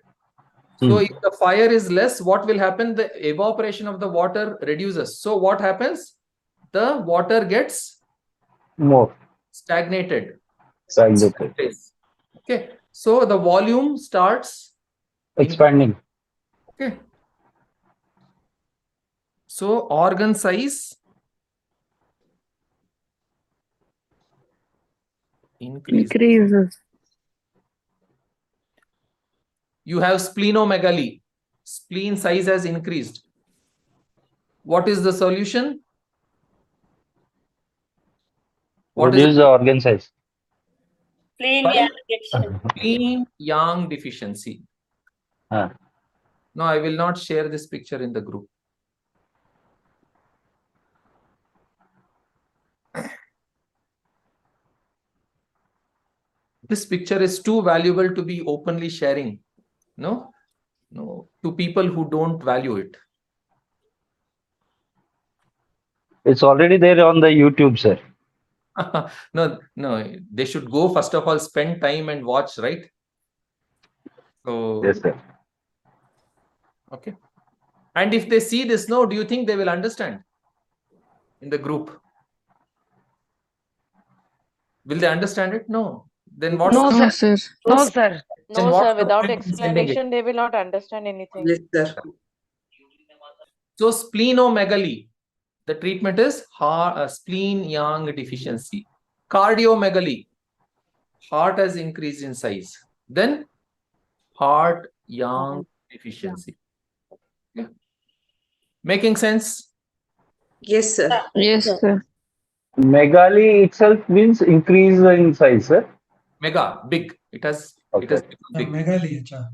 So if the fire is less, what will happen? The evaporation of the water reduces. So what happens? The water gets more stagnated. stagnated. Okay. So the volume starts Expanding. Okay. So organ size increases. You have splenomegaly. Spleen size has increased. What is the solution? Reduce the organ size. Spleen yang deficiency. No, I will not share this picture in the group. This picture is too valuable to be openly sharing. No, to people who don't value it. It's already there on the YouTube, sir. No, they should go first of all, spend time and watch, right? So yes, sir. Okay. And if they see this, no, do you think they will understand in the group? Will they understand it? No. Then what's No, the sir. No, sir. Then No, what's sir. the Without point in sending it? explanation, they will not understand anything. Yes, sir. So splenomegaly, the treatment is spleen yang deficiency. Cardiomegaly, heart has increased in size. Then heart yang deficiency. Yeah. Making sense? Yes, sir. Yes, sir. Megaly itself means increase in size, sir. Mega, big. It has become big. Megaly, acha.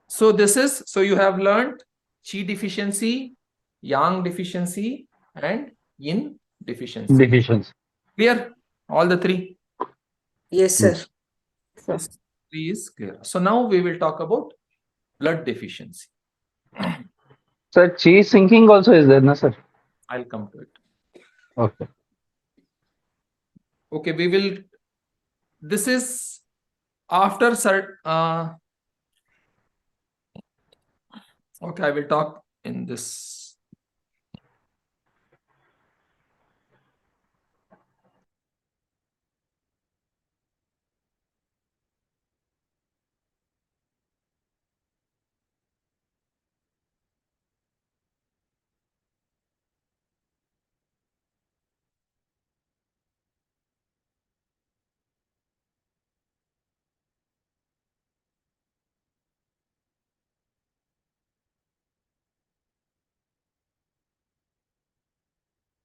So this is, so you have learned Qi deficiency, Yang deficiency, and Yin deficiency. Deficiency. Clear? All the three? Yes, sir. Yes, three is clear. So now we will talk about blood deficiency. Sir, chi sinking also is there, no, sir? I'll come to it. Okay. Okay, we will, this is after okay, I will talk in this.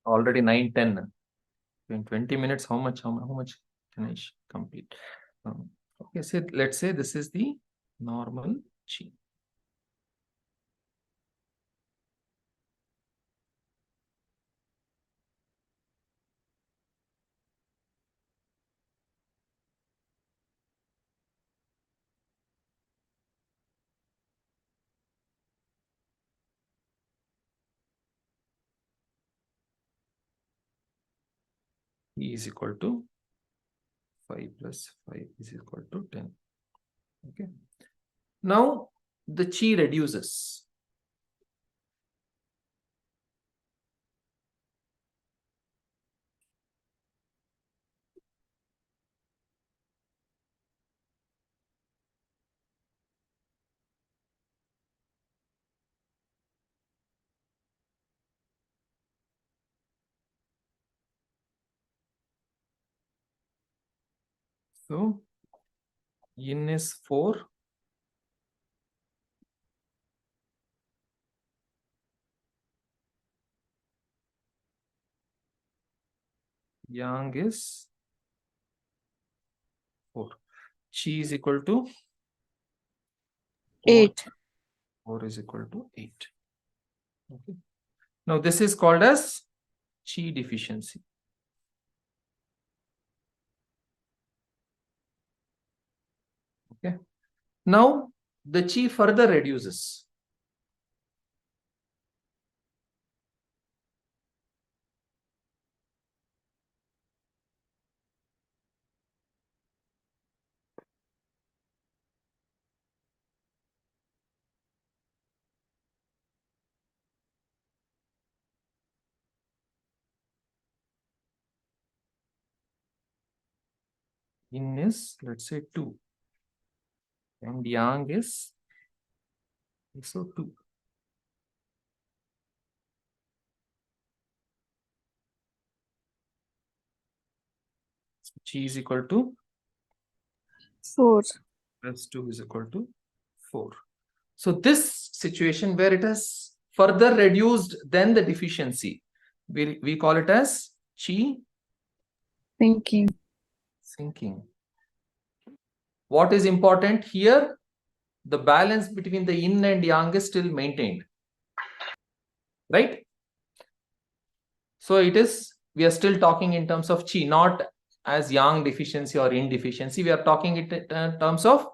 Already 9:10. In 20 minutes, how much can I complete? Okay, so let's say this is the normal Qi. E is equal to 5 plus 5 is equal to 10. Okay. Now the Qi reduces. So Yin is 4. Yang is 4. Qi is equal to 8. 4 is equal to 8. Okay. Now this is called as Qi deficiency. Okay. Now the Qi further reduces. Yin is, let's say, 2. And Yang is also 2. So Qi is equal to 4. plus 2 is equal to 4. So this situation where it has further reduced than the deficiency, we call it as Qi Thinking. sinking. What is important here? The balance between the yin and yang is still maintained, right? So it is, we are still talking in terms of Qi, not as yang deficiency or yin deficiency. We are talking it in terms of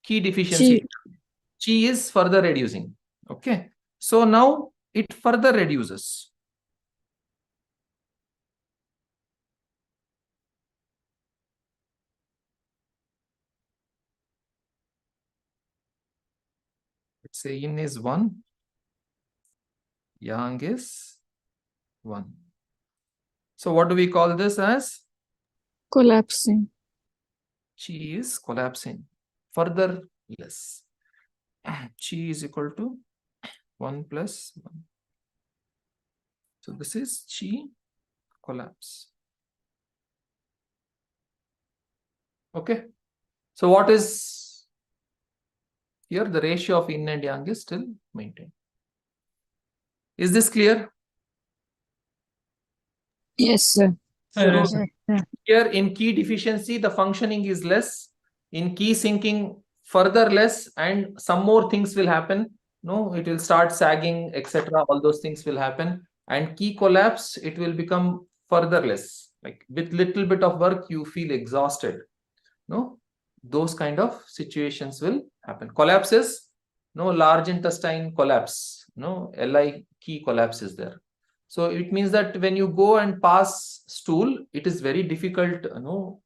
Qi deficiency. Qi is further reducing. Okay. So now it further reduces. Let's say yin is 1, yang is 1. So what do we call this as? Collapsing. Qi is collapsing, further less. Qi is equal to 1 plus 1. So this is Qi collapse. Okay. So what is here? The ratio of yin and yang is still maintained. Is this clear? Yes, sir. So here in Qi deficiency, the functioning is less. In Qi sinking, further less, and some more things will happen. No, it will start sagging, etc. All those things will happen. And Qi collapse, it will become further less. Like with little bit of work, you feel exhausted. No, those kind of situations will happen. Collapses, no, large intestine collapse. No, Li Qi collapse is there. So it means that when you go and pass stool, it is very difficult,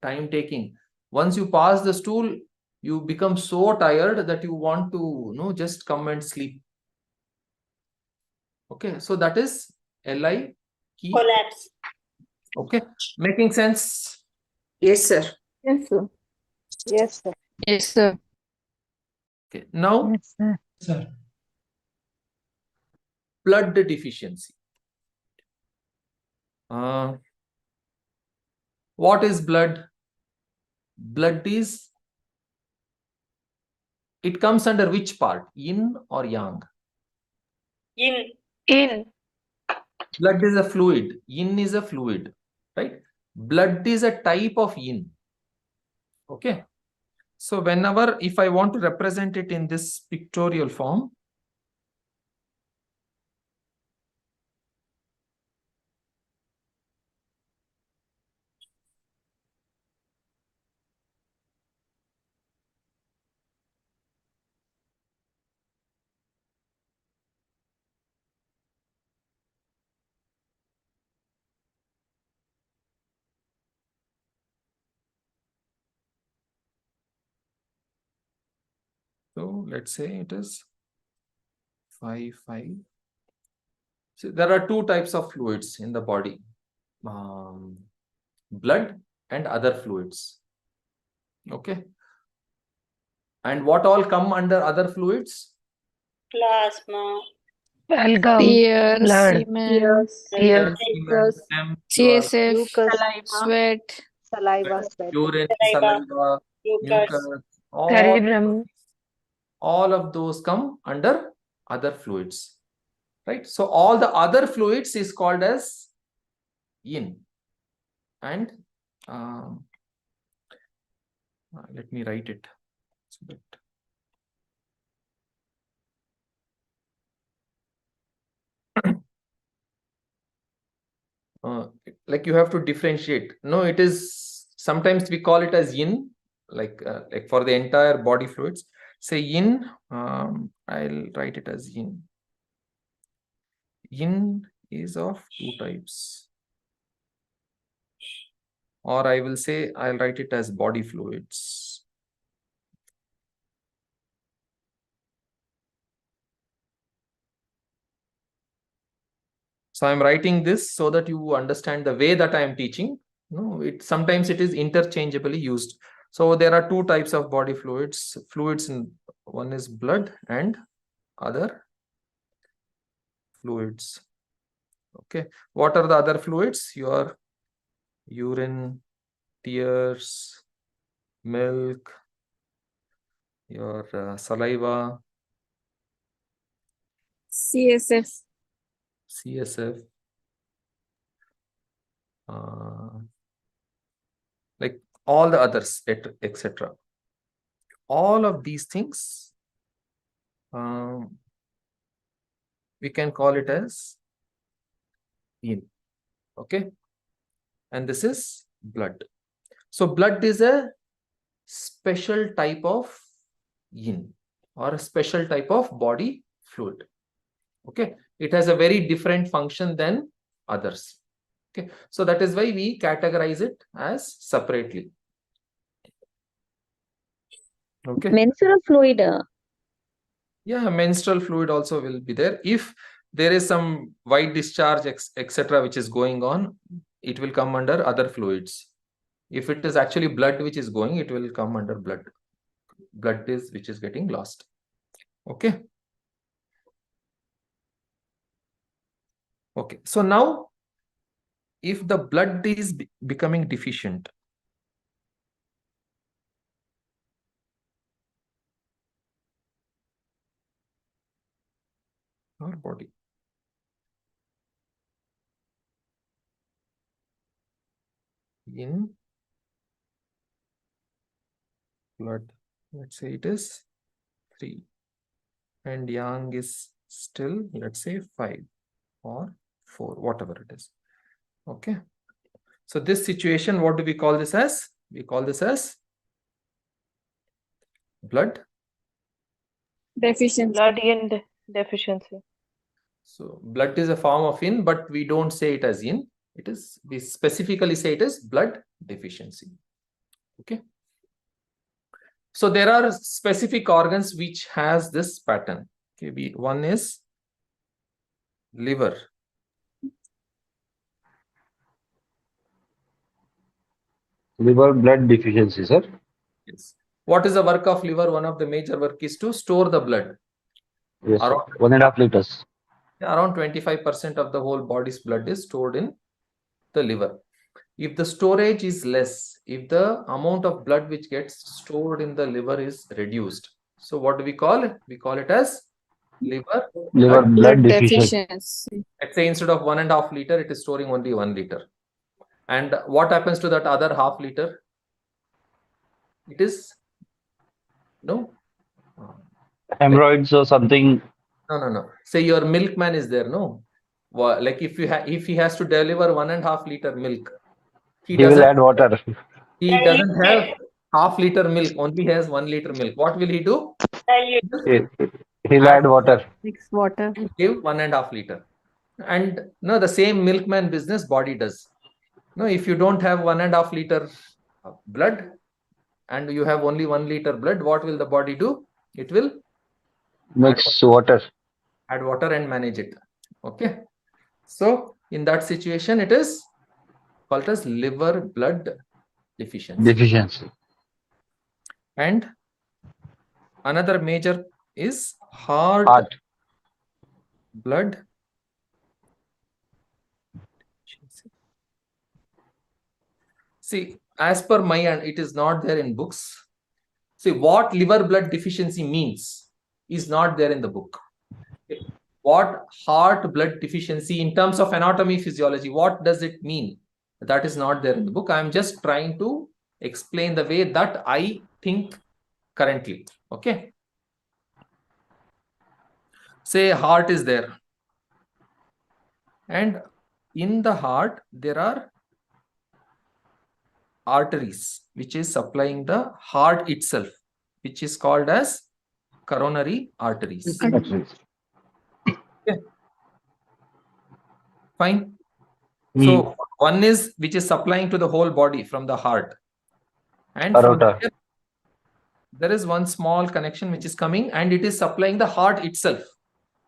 time taking. Once you pass the stool, you become so tired that you want to, just come and sleep. Okay, so that is Li Qi collapse. Okay, making sense? Yes, sir. Yes, sir. Yes, sir. Yes, sir. Okay, now Yes, sir. Sir. blood deficiency. What is blood? Blood is, it comes under which part? Yin or yang? Yin. In. Blood is a fluid. Yin is a fluid, right? Blood is a type of yin. Okay. So whenever, if I want to represent it in this pictorial form, so let's say it is 5, 5. So there are two types of fluids in the body, blood and other fluids. Okay. And what all come under other fluids? Plasma. Tears, blood, semen, tears, Semen, CSF, mucus, sweat, saliva, sweat, urine, Saliva, saliva, mucus. mucus, all of those come under other fluids, right? So all the other fluids is called as yin. And let me write it so that like you have to differentiate. No, it is, sometimes we call it as yin, like for the entire body fluids. Say yin, I'll write it as yin. Yin is of two types. Or I will say, I'll write it as body fluids. So I'm writing this so that you understand the way that I am teaching. No, sometimes it is interchangeably used. So there are two types of body fluids. One is blood and other fluids. Okay, what are the other fluids? Your urine, tears, milk, your saliva, CSF. Like all the others, etc. All of these things, we can call it as yin. Okay, and this is blood. So blood is a special type of yin, or a special type of body fluid. Okay, it has a very different function than others. Okay, so that is why we categorize it as separately. Okay, menstrual fluid. Yeah, menstrual fluid also will be there. If there is some white discharge, etc., which is going on, it will come under other fluids. If it is actually blood which is going, it will come under blood. Blood is which is getting lost. Okay. Okay. So now, if the blood is becoming deficient, our body, in blood, let's say it is 3, and yang is still, let's say 5 or 4, whatever it is. Okay. So this situation, what do we call this as? We call this as blood deficiency. Blood yin deficiency. So blood is a form of yin, but we don't say it as yin. It is, we specifically say it as blood deficiency. Okay. So there are specific organs which has this pattern. Okay, one is liver. Liver blood deficiency, sir. Yes. What is the work of liver? One of the major work is to store the blood. Yes, around 1.5 liters. Around 25% of the whole body's blood is stored in the liver. If the storage is less, if the amount of blood which gets stored in the liver is reduced, so what do we call it? We call it as liver blood deficiency. Let's say instead of 1.5 liter, it is storing only 1 liter. And what happens to that other half liter? It is hemorrhoids or something. No. Say your milkman is there, no? Like if he has to deliver 1.5 liter milk, he will add water. He doesn't have half liter milk, only has 1 liter milk. What will he do? He'll add water. Mix water. Give 1.5 liter. And no, the same milkman business body does. No, if you don't have 1.5 liter blood and you have only 1 liter blood, what will the body do? It will mix water. Add water and manage it. Okay. So in that situation, it is called as liver blood deficiency. And another major is heart blood deficiency. See, as per my, and it is not there in books. See, what liver blood deficiency means is not there in the book. Okay. What heart blood deficiency in terms of anatomy, physiology, what does it mean? That is not there in the book. I am just trying to explain the way that I think currently. Okay. Say heart is there. And in the heart, there are arteries which is supplying the heart itself, which is called as coronary arteries. Okay. Fine. So one is which is supplying to the whole body from the heart, and from there is one small connection which is coming, and it is supplying the heart itself.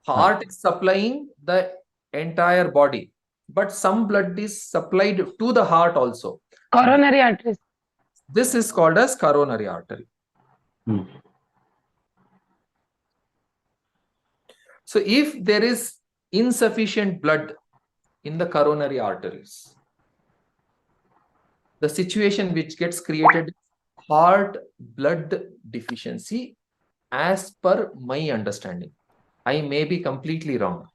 Heart is supplying the entire body, but some blood is supplied to the heart also. Coronary arteries. This is called as coronary artery. So if there is insufficient blood in the coronary arteries, the situation which gets created is heart blood deficiency, as per my understanding. I may be completely wrong.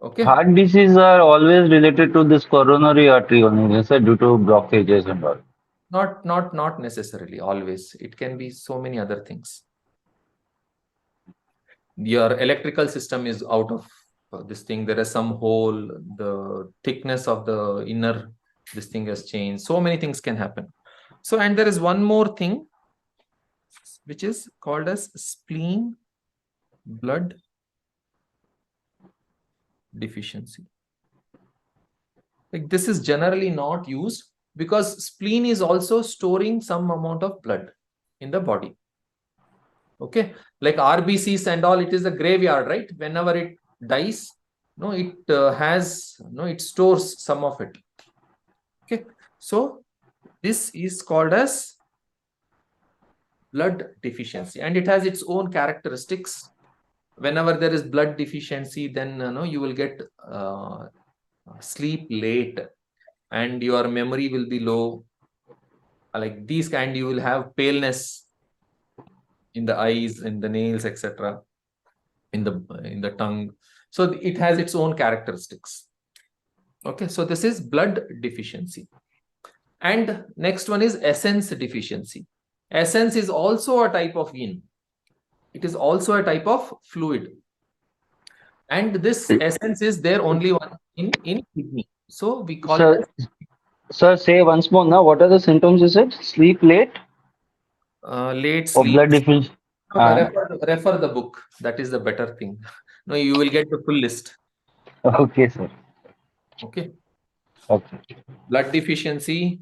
Okay. Heart disease are always related to this coronary artery only, sir, due to blockages and all. Not necessarily always. It can be so many other things. Your electrical system is out of this thing. There is some hole. The thickness of the inner this thing has changed. So many things can happen. So, and there is one more thing which is called as spleen blood deficiency. Like this is generally not used because spleen is also storing some amount of blood in the body. Okay, like RBCs and all, it is a graveyard, right? Whenever it dies, no, it has, no, it stores some of it. Okay, so this is called as blood deficiency, and it has its own characteristics. Whenever there is blood deficiency, then you will get sleep late, and your memory will be low. Like these kind, you will have paleness in the eyes, in the nails, etc., in the tongue. So it has its own characteristics. Okay, so this is blood deficiency. And next one is essence deficiency. Essence is also a type of yin. It is also a type of fluid. And this essence is there only one in kidney. So we call it. Sir, say once more now. What are the symptoms? You said sleep late. Late or sleep. blood deficiency. Refer the book. That is the better thing. No, you will get the full list. Okay, sir. Okay. Okay. Blood deficiency.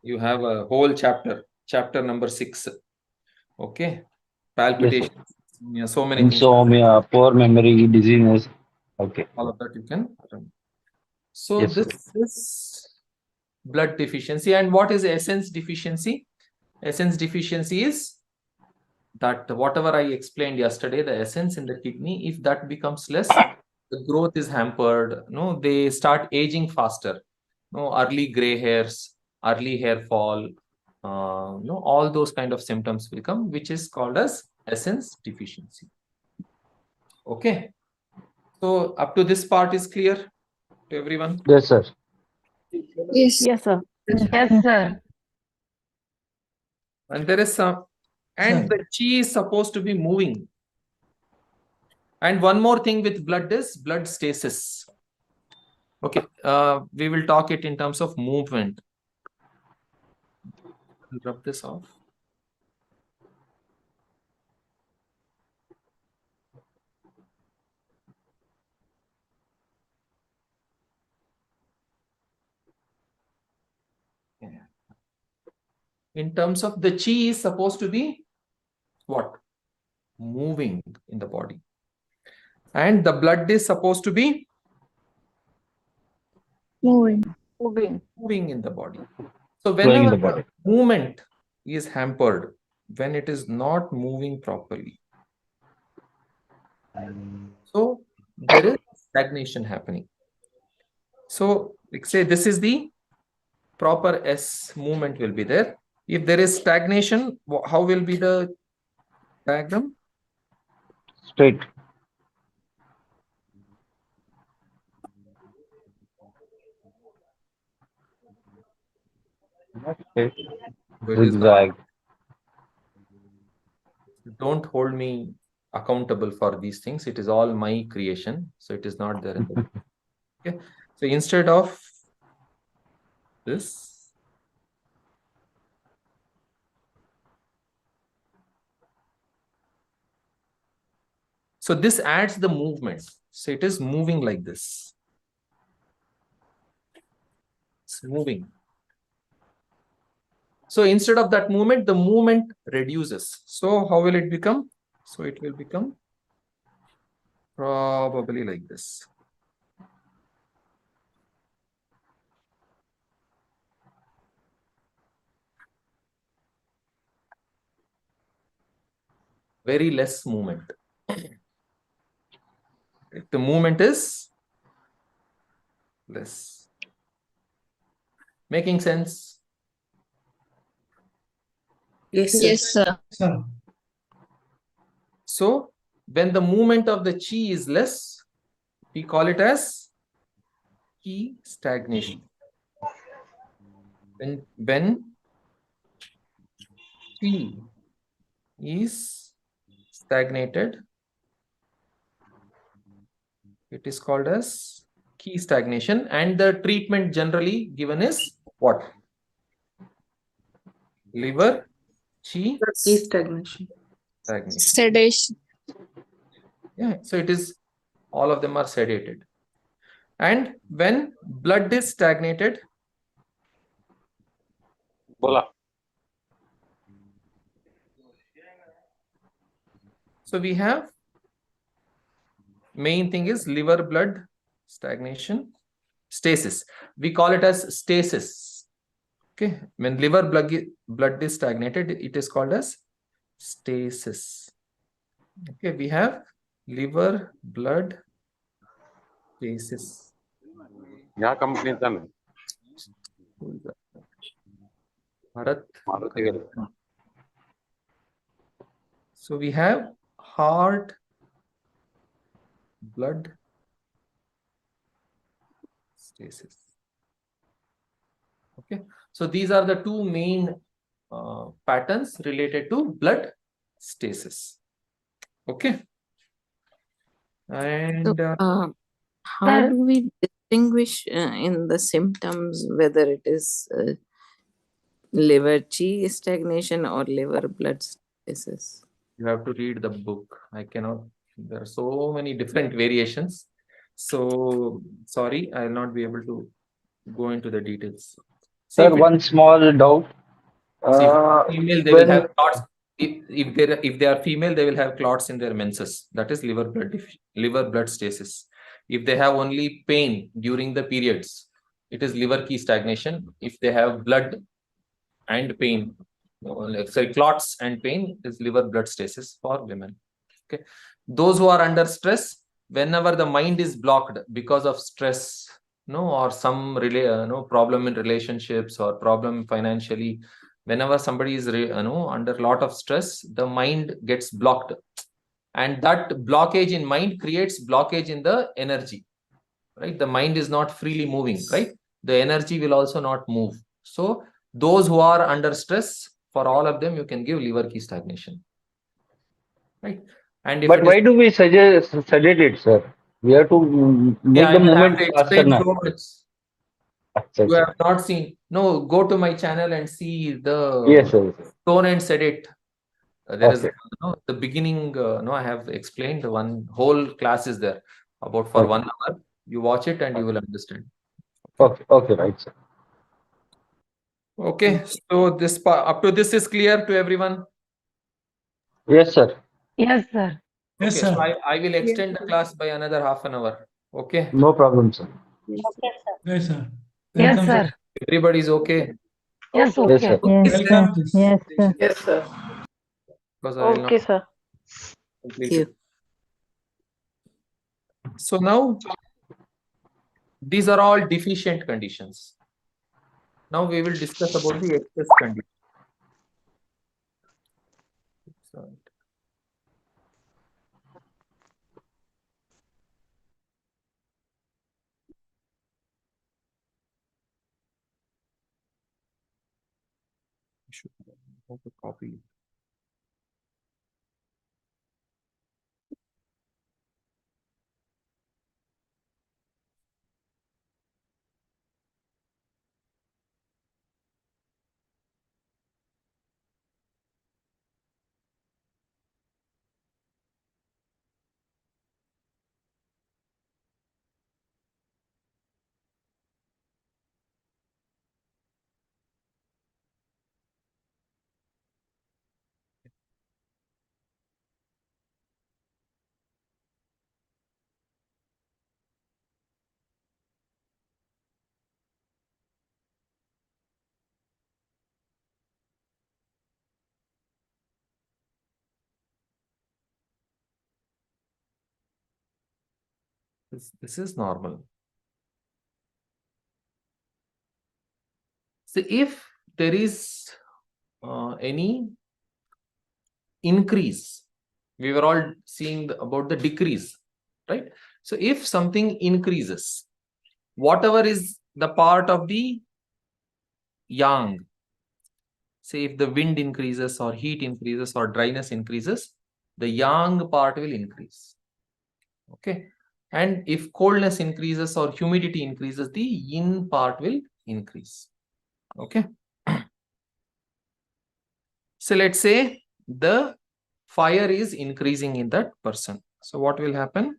You have a whole chapter number 6. Okay. Palpitation. Yes, so many things. Insomnia, poor memory, dizziness. Okay. All of that you can. So yes, this is blood deficiency. And what is essence deficiency? Essence deficiency is that whatever I explained yesterday, the essence in the kidney, if that becomes less, the growth is hampered. No, they start aging faster. No, early gray hairs, early hair fall. All those kind of symptoms will come, which is called as essence deficiency. Okay. So up to this part is clear to everyone? Yes, sir. Yes. Yes, sir. Yes, sir. And there is some, and the chi is supposed to be moving. And one more thing with blood is blood stasis. Okay, we will talk it in terms of movement. I'll rub this off. In terms of the chi is supposed to be what? Moving in the body. And the blood is supposed to be Moving in the body. So whenever the movement is hampered, when it is not moving properly, so there is stagnation happening. So like say this is the proper S movement will be there. If there is stagnation, how will be the diagram? Straight. Okay. Where is Zigzag. Don't hold me accountable for these things. It is all my creation. So it is not there in the book. Okay. So instead of this, so this adds the movement. So it is moving like this. It's moving. So instead of that movement, the movement reduces. So how will it become? So it will become probably like this. Very less movement. The movement is less. Making sense? Yes, sir. Yes, sir. Sir. So when the movement of the chi is less, we call it as chi stagnation. When chi is stagnated, it is called as chi stagnation, and the treatment generally given is what? Liver chi Stagnation. Sedation. Yeah, so it is, all of them are sedated. And when blood is stagnated, so we have main thing is liver blood stagnation, stasis. We call it as stasis. Okay, when liver blood is stagnated, it is called as stasis. Okay, we have liver blood stasis. Yeah, company done. Bharat. So we have heart blood stasis. Okay, so these are the two main patterns related to blood stasis. Okay, and How do we distinguish in the symptoms whether it is liver chi stagnation or liver blood stasis? you have to read the book. I cannot. There are so many different variations. So sorry, I will not be able to go into the details. See, Sir, one small doubt. see, female, they will When have clots. If they are female, they will have clots in their menses. That is liver blood stasis. If they have only pain during the periods, it is liver key stagnation. If they have blood and pain, sorry, clots and pain, is liver blood stasis for women. Okay, those who are under stress, whenever the mind is blocked because of stress, or some problem in relationships or problem financially, whenever somebody is under a lot of stress, the mind gets blocked, and that blockage in mind creates blockage in the energy, right? The mind is not freely moving, right? The energy will also not move. So those who are under stress, for all of them, you can give liver key stagnation, right? And if but why do we sedate it, sir? We have to yeah, make I the will have movement to faster explain now. so much. You have not seen. No, go to my channel and see the Yes, sir. tone and sedate. There is Okay. the beginning. I have explained one whole class is there about for 1 hour. You watch it and you will understand. Okay, right, sir. Okay, so this part up to this is clear to everyone. Yes, sir. Yes, sir. Yes, Okay, sir. so I will extend the class by another half an hour. Okay. No problem, sir. Okay, sir. Yes, sir. Yes, Welcome, sir. Everybody's okay. Yes, Yes, okay. sir. Yes, sir. Welcome, please. Yes, sir. Yes, sir. Because I will not Okay, sir. complete it. So now these are all deficient conditions. Now we will discuss about the excess condition. I should have to copy it. This is normal. So if there is any increase, we were all seeing about the decrease, right? So if something increases, whatever is the part of the yang, say if the wind increases or heat increases or dryness increases, the yang part will increase. Okay. And if coldness increases or humidity increases, the yin part will increase. Okay. So let's say the fire is increasing in that person. So what will happen?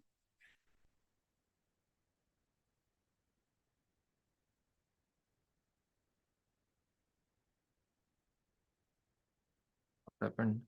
What happened?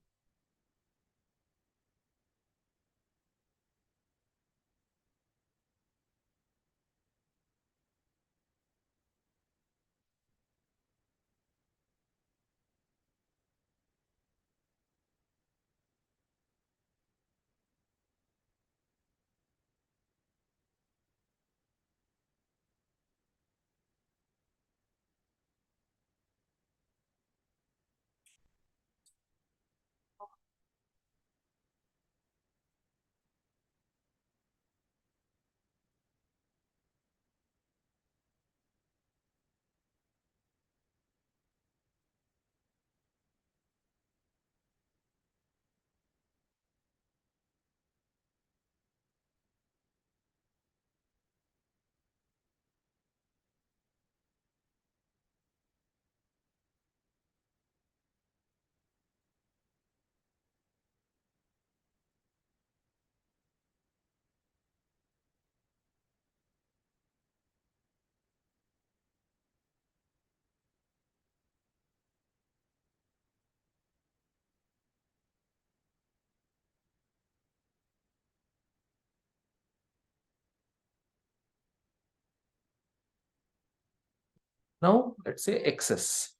Now let's say excess.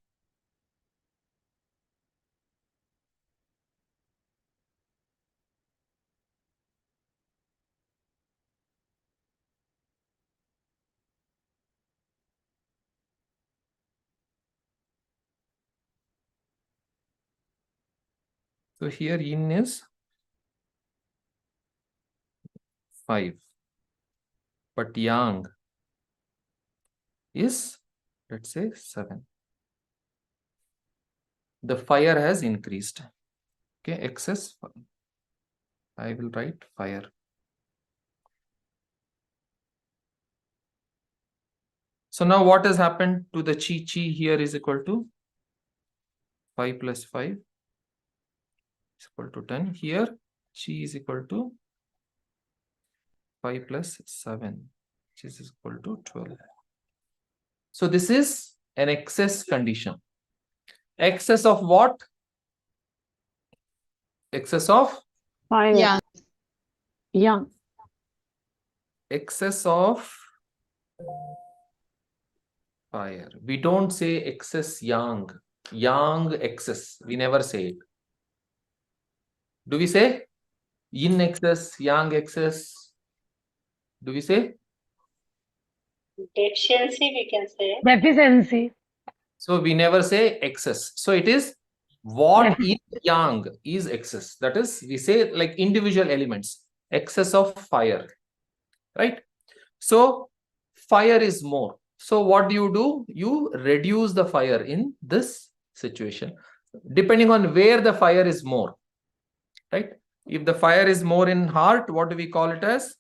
So here yin is 5, but yang is, let's say, 7. The fire has increased. Okay, excess. I will write fire. So now what has happened to the chi? Chi here is equal to 5 plus 5 is equal to 10. Here chi is equal to 5 plus 7, which is equal to 12. So this is an excess condition. Excess of what? Excess of Fire. Yeah. Yang. excess of fire. We don't say excess yang. Yang excess. We never say it. Do we say yin excess, yang excess? Do we say? Deficiency, we can say. Deficiency. So we never say excess. So it is what is yang is excess. That is, we say like individual elements, excess of fire, right? So fire is more. So what do? You reduce the fire in this situation, depending on where the fire is more, right? If the fire is more in heart, what do we call it as?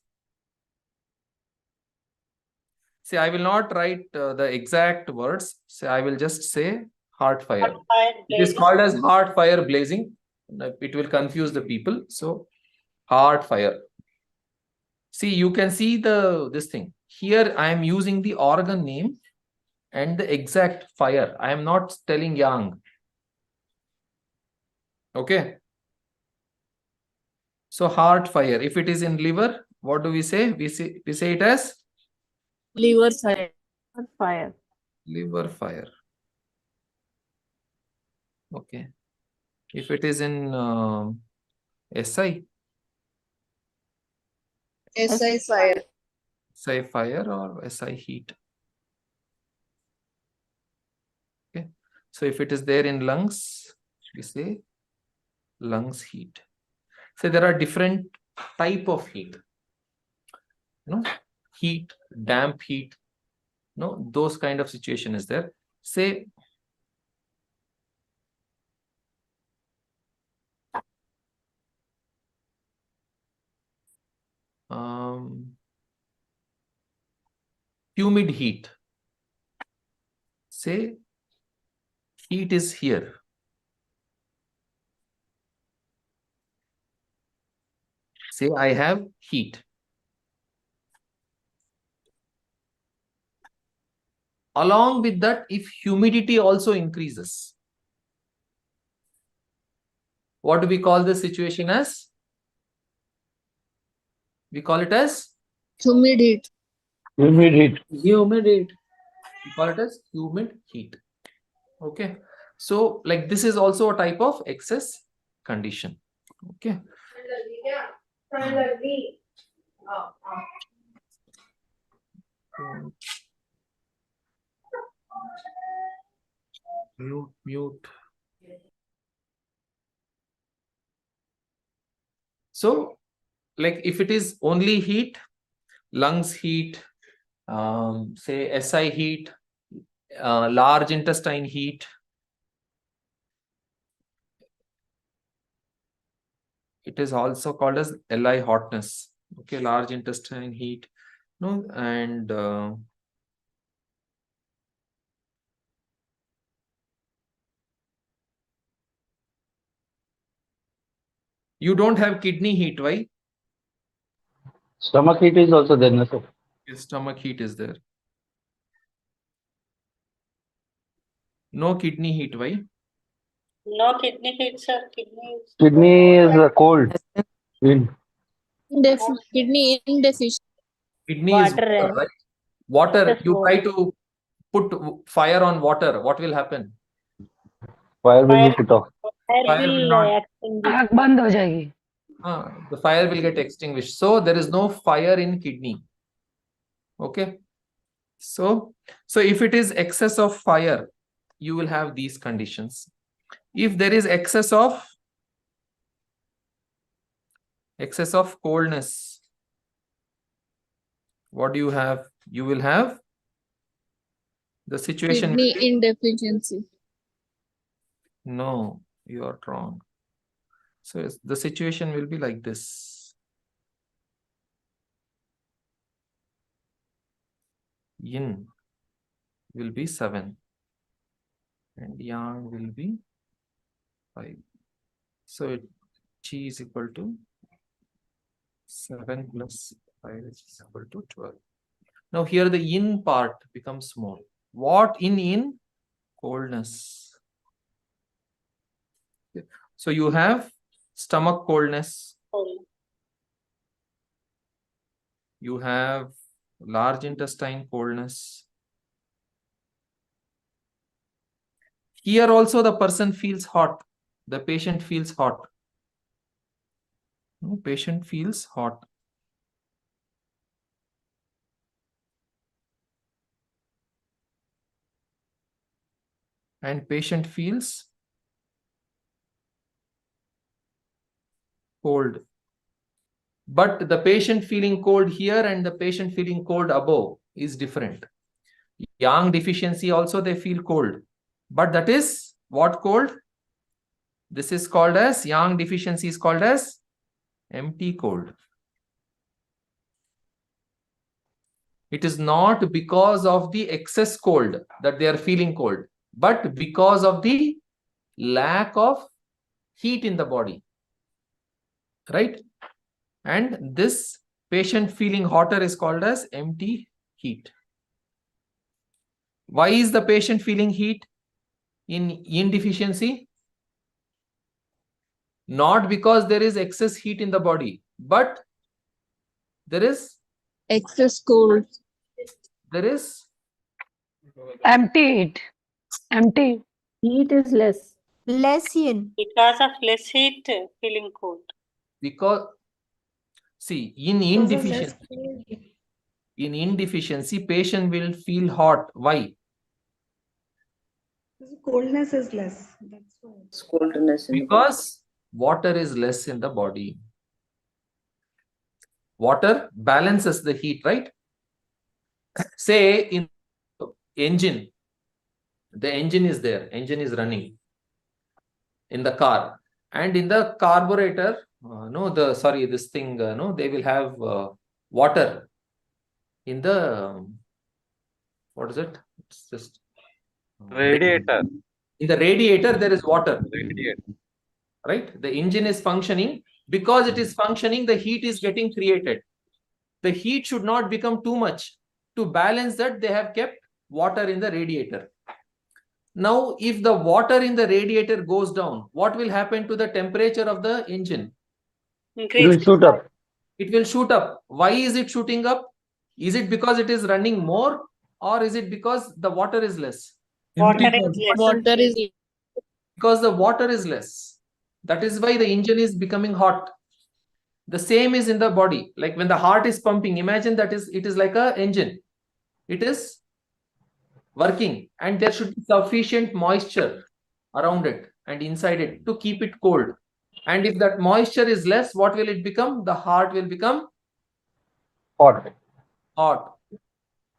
See, I will not write the exact words. So I will just say heart fire. It is called as heart fire blazing. It will confuse the people. So heart fire. See, you can see this thing. Here I am using the organ name and the exact fire. I am not telling yang. Okay. So heart fire. If it is in liver, what do we say? We say it as Liver fire. Fire. liver fire. Okay. If it is in SI, SI fire. SI fire or SI heat. Okay. So if it is there in lungs, we say lungs heat. So there are different type of heat. Heat, damp heat, those kind of situation is there. Say humid heat. Say heat is here. Say I have heat. Along with that, if humidity also increases, what do we call this situation as? We call it as Humid heat. Humid heat. Humid heat. We call it as humid heat. Okay. So like this is also a type of excess condition. Okay. Mute. So like if it is only heat, lungs heat, say SI heat, large intestine heat, it is also called as LI hotness. Okay, large intestine heat. And you don't have kidney heat. Why? Stomach heat is also there, no, sir? Yes, stomach heat is there. No kidney heat. Why? No kidney heat, sir. Kidney is cold. Kidney indeficiency. Kidney is water, right? Water. You try to put fire on water. What will happen? Fire will be put off. Fire will not. The fire will get extinguished. So there is no fire in kidney. Okay. So if it is excess of fire, you will have these conditions. If there is excess of coldness, what do you have? You will have the situation. Kidney indeficiency. No, you are wrong. So the situation will be like this. Yin will be 7 and yang will be 5. So Chi is equal to 7 plus 5 is equal to 12. Now here the yin part becomes small. What in coldness? Okay. So you have stomach coldness. You have large intestine coldness. Here also the person feels hot. The patient feels hot. No, patient feels hot. And patient feels cold. But the patient feeling cold here and the patient feeling cold above is different. Yang deficiency also they feel cold. But that is what cold? This is called as, yang deficiency is called as empty cold. It is not because of the excess cold that they are feeling cold, but because of the lack of heat in the body. Right? And this patient feeling hotter is called as empty heat. Why is the patient feeling heat in deficiency? Not because there is excess heat in the body, but there is excess cold. There is empty heat. Empty heat is less. Less yin. Because of less heat, feeling cold. Because see in deficiency. In indeficiency, patient will feel hot. Why? Coldness is less. That's why. Coldness in the body. Because water is less in the body. Water balances the heat, right? Say in engine, the engine is there, engine is running in the car, and in the carburetor, they will have water in the, what is it? It's just Radiator. in the radiator, there is water. Radiator. Right? The engine is functioning. Because it is functioning, the heat is getting created. The heat should not become too much. To balance that, they have kept water in the radiator. Now, if the water in the radiator goes down, what will happen to the temperature of the engine? It will shoot up. It will shoot up. Why is it shooting up? Is it because it is running more, or is it because the water is less? Water is less. Water is Because the water is less. That is why the engine is becoming hot. The same is in the body. Like when the heart is pumping, imagine that it is like an engine. It is working, and there should be sufficient moisture around it and inside it to keep it cold. And if that moisture is less, what will it become? The heart will become Hot.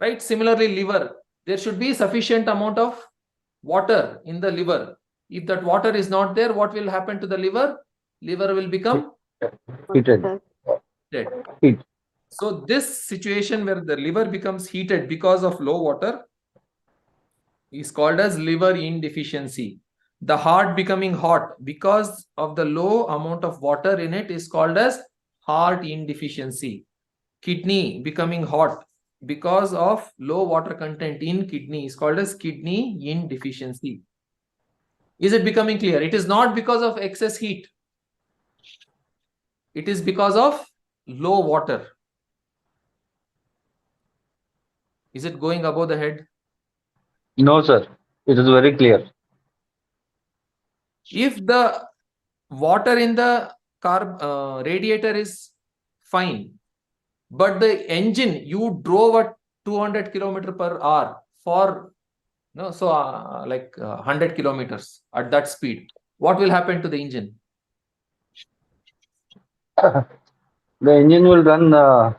Right? Similarly, liver. There should be sufficient amount of water in the liver. If that water is not there, what will happen to the liver? Liver will become Heated. Heat. So this situation where the liver becomes heated because of low water is called as liver indeficiency. The heart becoming hot because of the low amount of water in it is called as heart indeficiency. Kidney becoming hot because of low water content in kidney is called as kidney indeficiency. Is it becoming clear? It is not because of excess heat. It is because of low water. Is it going above the head? No, sir. It is very clear. If the water in the radiator is fine, but the engine, you drove at 200 km/h for 100 kilometers at that speed, what will happen to the engine? The engine will run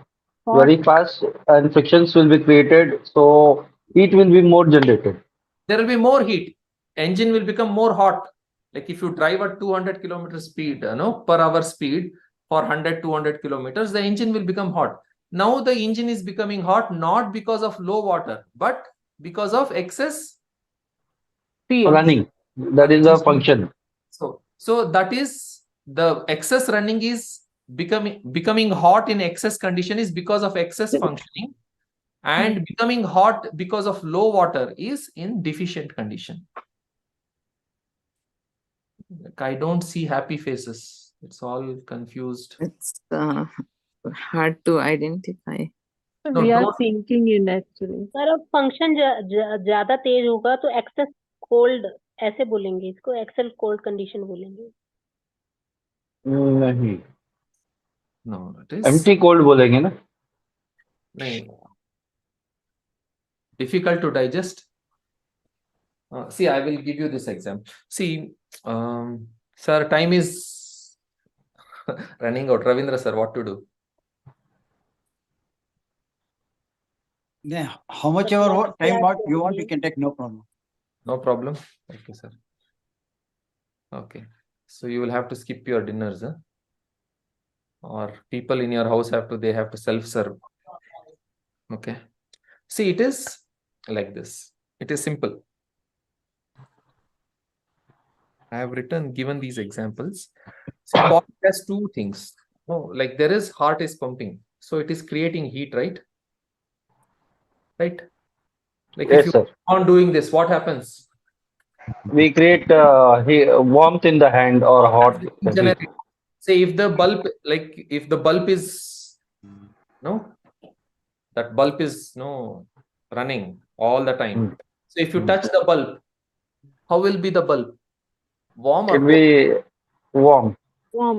very fast and frictions will be created, so heat will be more generated. There will be more heat. Engine will become more hot. Like if you drive at 200 km speed, per hour speed for 100-200 kilometers, the engine will become hot. Now the engine is becoming hot not because of low water, but because of excess running. That is the function. So that is the excess running is becoming hot in excess condition is because of excess functioning, and becoming hot because of low water is in deficient condition. Like, I don't see happy faces. It's all confused. It's hard to identify. We are thinking in actually. Sir अब function ज्यादा तेज होगा तो access cold ऐसे बोलेंगे, इसको access cold condition बोलेंगे. नहीं. No, it is empty cold बोलेंगे ना. नहीं. Difficult to digest. See, I will give you this example. See, sir, time is running out. Ravindra sir, what to do? Yeah, how much ever time what you want, you can take, no problem. No problem. Okay, sir. Okay. So you will have to skip your dinners, huh? Or people in your house they have to self-serve. Okay. See, it is like this. It is simple. I have given these examples. See, body has two things. Like there is heart is pumping. So it is creating heat, right? Right? Like Yes, if you sir. keep on doing this, what happens? We create warmth in the hand or hot. Say if the bulb is that bulb is running all the time. So if you touch the bulb, how will be the bulb? Warm or It will be warm.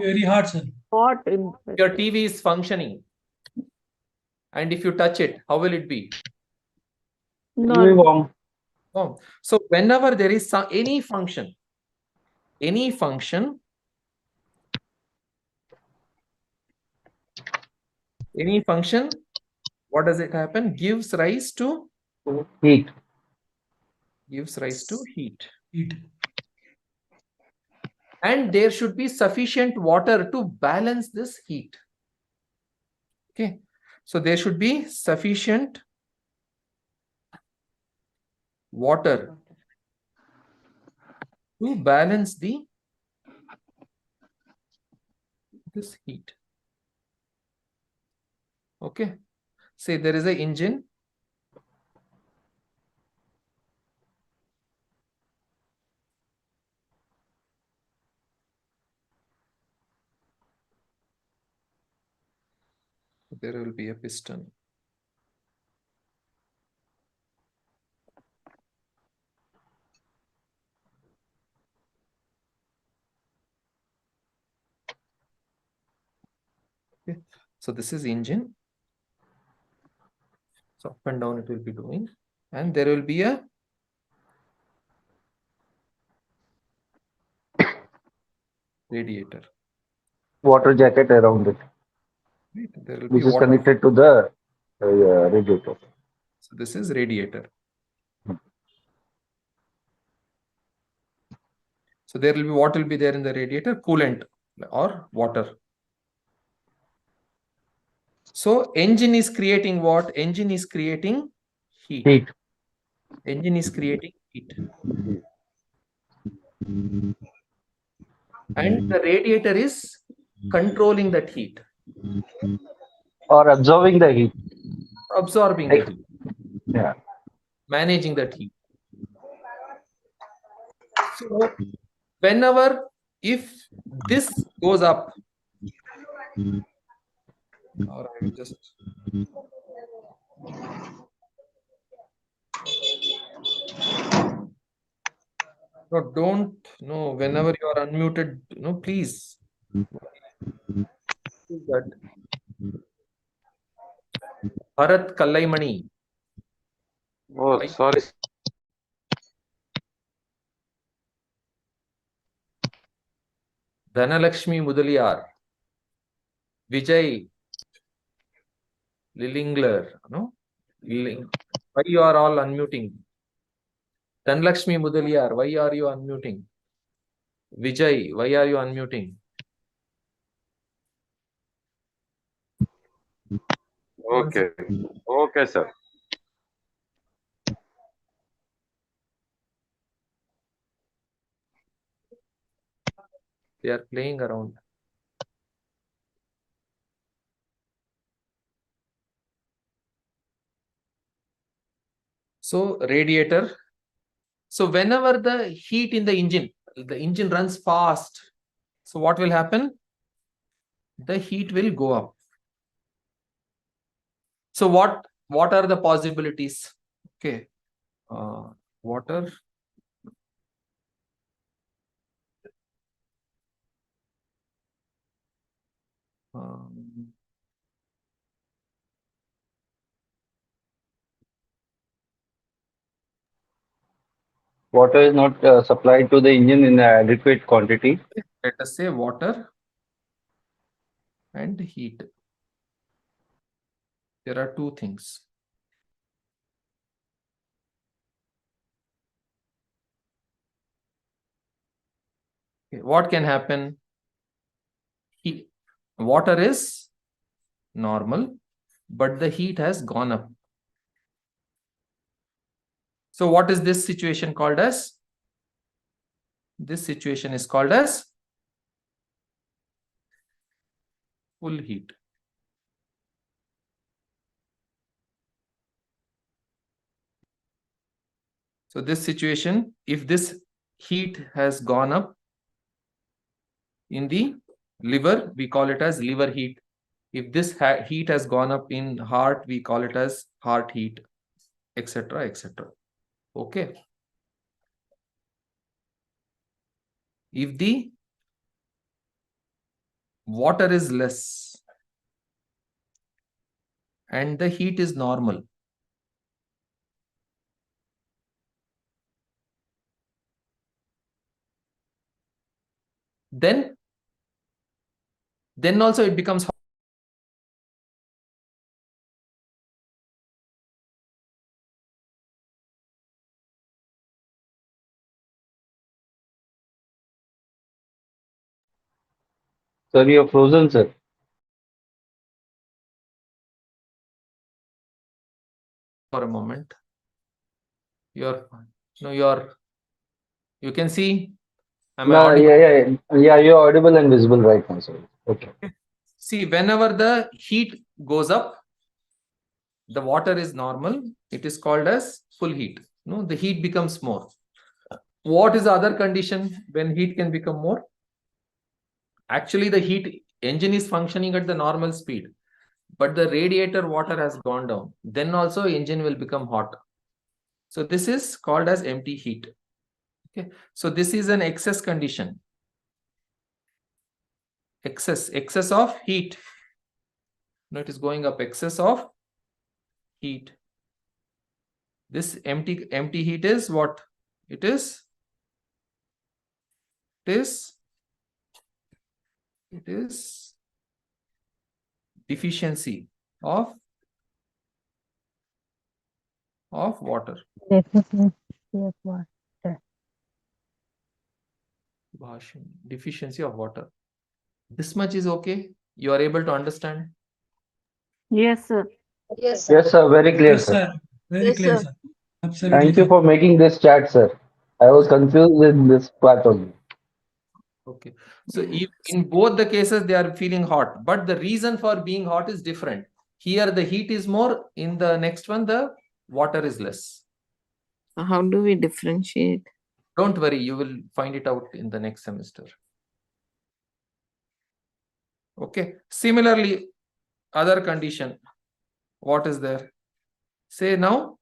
Very hot, sir. Hot. Your TV is functioning. And if you touch it, how will it be? Very warm. Oh. So whenever there is any function, what does it happen? Gives rise to heat. Gives rise to heat. And there should be sufficient water to balance this heat. Okay. So there should be sufficient water to balance this heat. Okay. Say there is an engine. There will be a piston. Okay. So this is engine. So up and down it will be doing. And there will be a radiator. Water jacket around it. Right. There will Which be is water. connected to the radiator. So this is radiator. So there will be, what will be there in the radiator? Coolant or water. So engine is creating what? Engine is creating heat. Engine is creating heat. And the radiator is controlling that heat. Or absorbing the heat. Absorbing the heat. Yeah. Managing that heat. So whenever, if this goes up, or I will just no, whenever you are unmuted, please. That Bharat Kallaimani. Oh, sorry. Dhanalakshmi Mudaliyar. Vijay Lilingler. No? Why you are all unmuting? Dhanalakshmi Mudaliyar, why are you unmuting? Vijay, why are you unmuting? Okay. Okay, sir. They are playing around. So radiator. So whenever the heat in the engine runs fast. So what will happen? The heat will go up. So what are the possibilities? Okay. Water. Water is not supplied to the engine in adequate quantity. Let us say water and heat. There are two things. Okay. What can happen? Water is normal, but the heat has gone up. So what is this situation called as? This situation is called as full heat. So this situation, if this heat has gone up in the liver, we call it as liver heat. If this heat has gone up in heart, we call it as heart heat, etc., etc. Okay. If the water is less, and the heat is normal. Then also it becomes hot. Sir, you're frozen, sir. For a moment. You can see. Am I No, audible? yeah, you're audible and visible right now, sir. Okay. See, whenever the heat goes up, the water is normal. It is called as full heat. No, the heat becomes more. What is the other condition when heat can become more? Actually, the heat engine is functioning at the normal speed, but the radiator water has gone down. Then also engine will become hot. So this is called as empty heat. Okay. So this is an excess condition. Excess of heat. No, it is going up. Excess of heat. This empty heat is what? It is deficiency of water. Deficiency of water. Deficiency of water. This much is okay? You are able to understand? Yes, sir. Yes, Yes, sir. Very clear, Yes, sir. sir. Very Yes, clear, sir. sir. Absolutely Thank you clear. for making this chat, sir. I was confused in this part only. Okay. So in both the cases, they are feeling hot, but the reason for being hot is different. Here, the heat is more. In the next one, the water is less. How do we differentiate? Don't worry, you will find it out in the next semester. Okay. Similarly, other condition. What is there? Say now,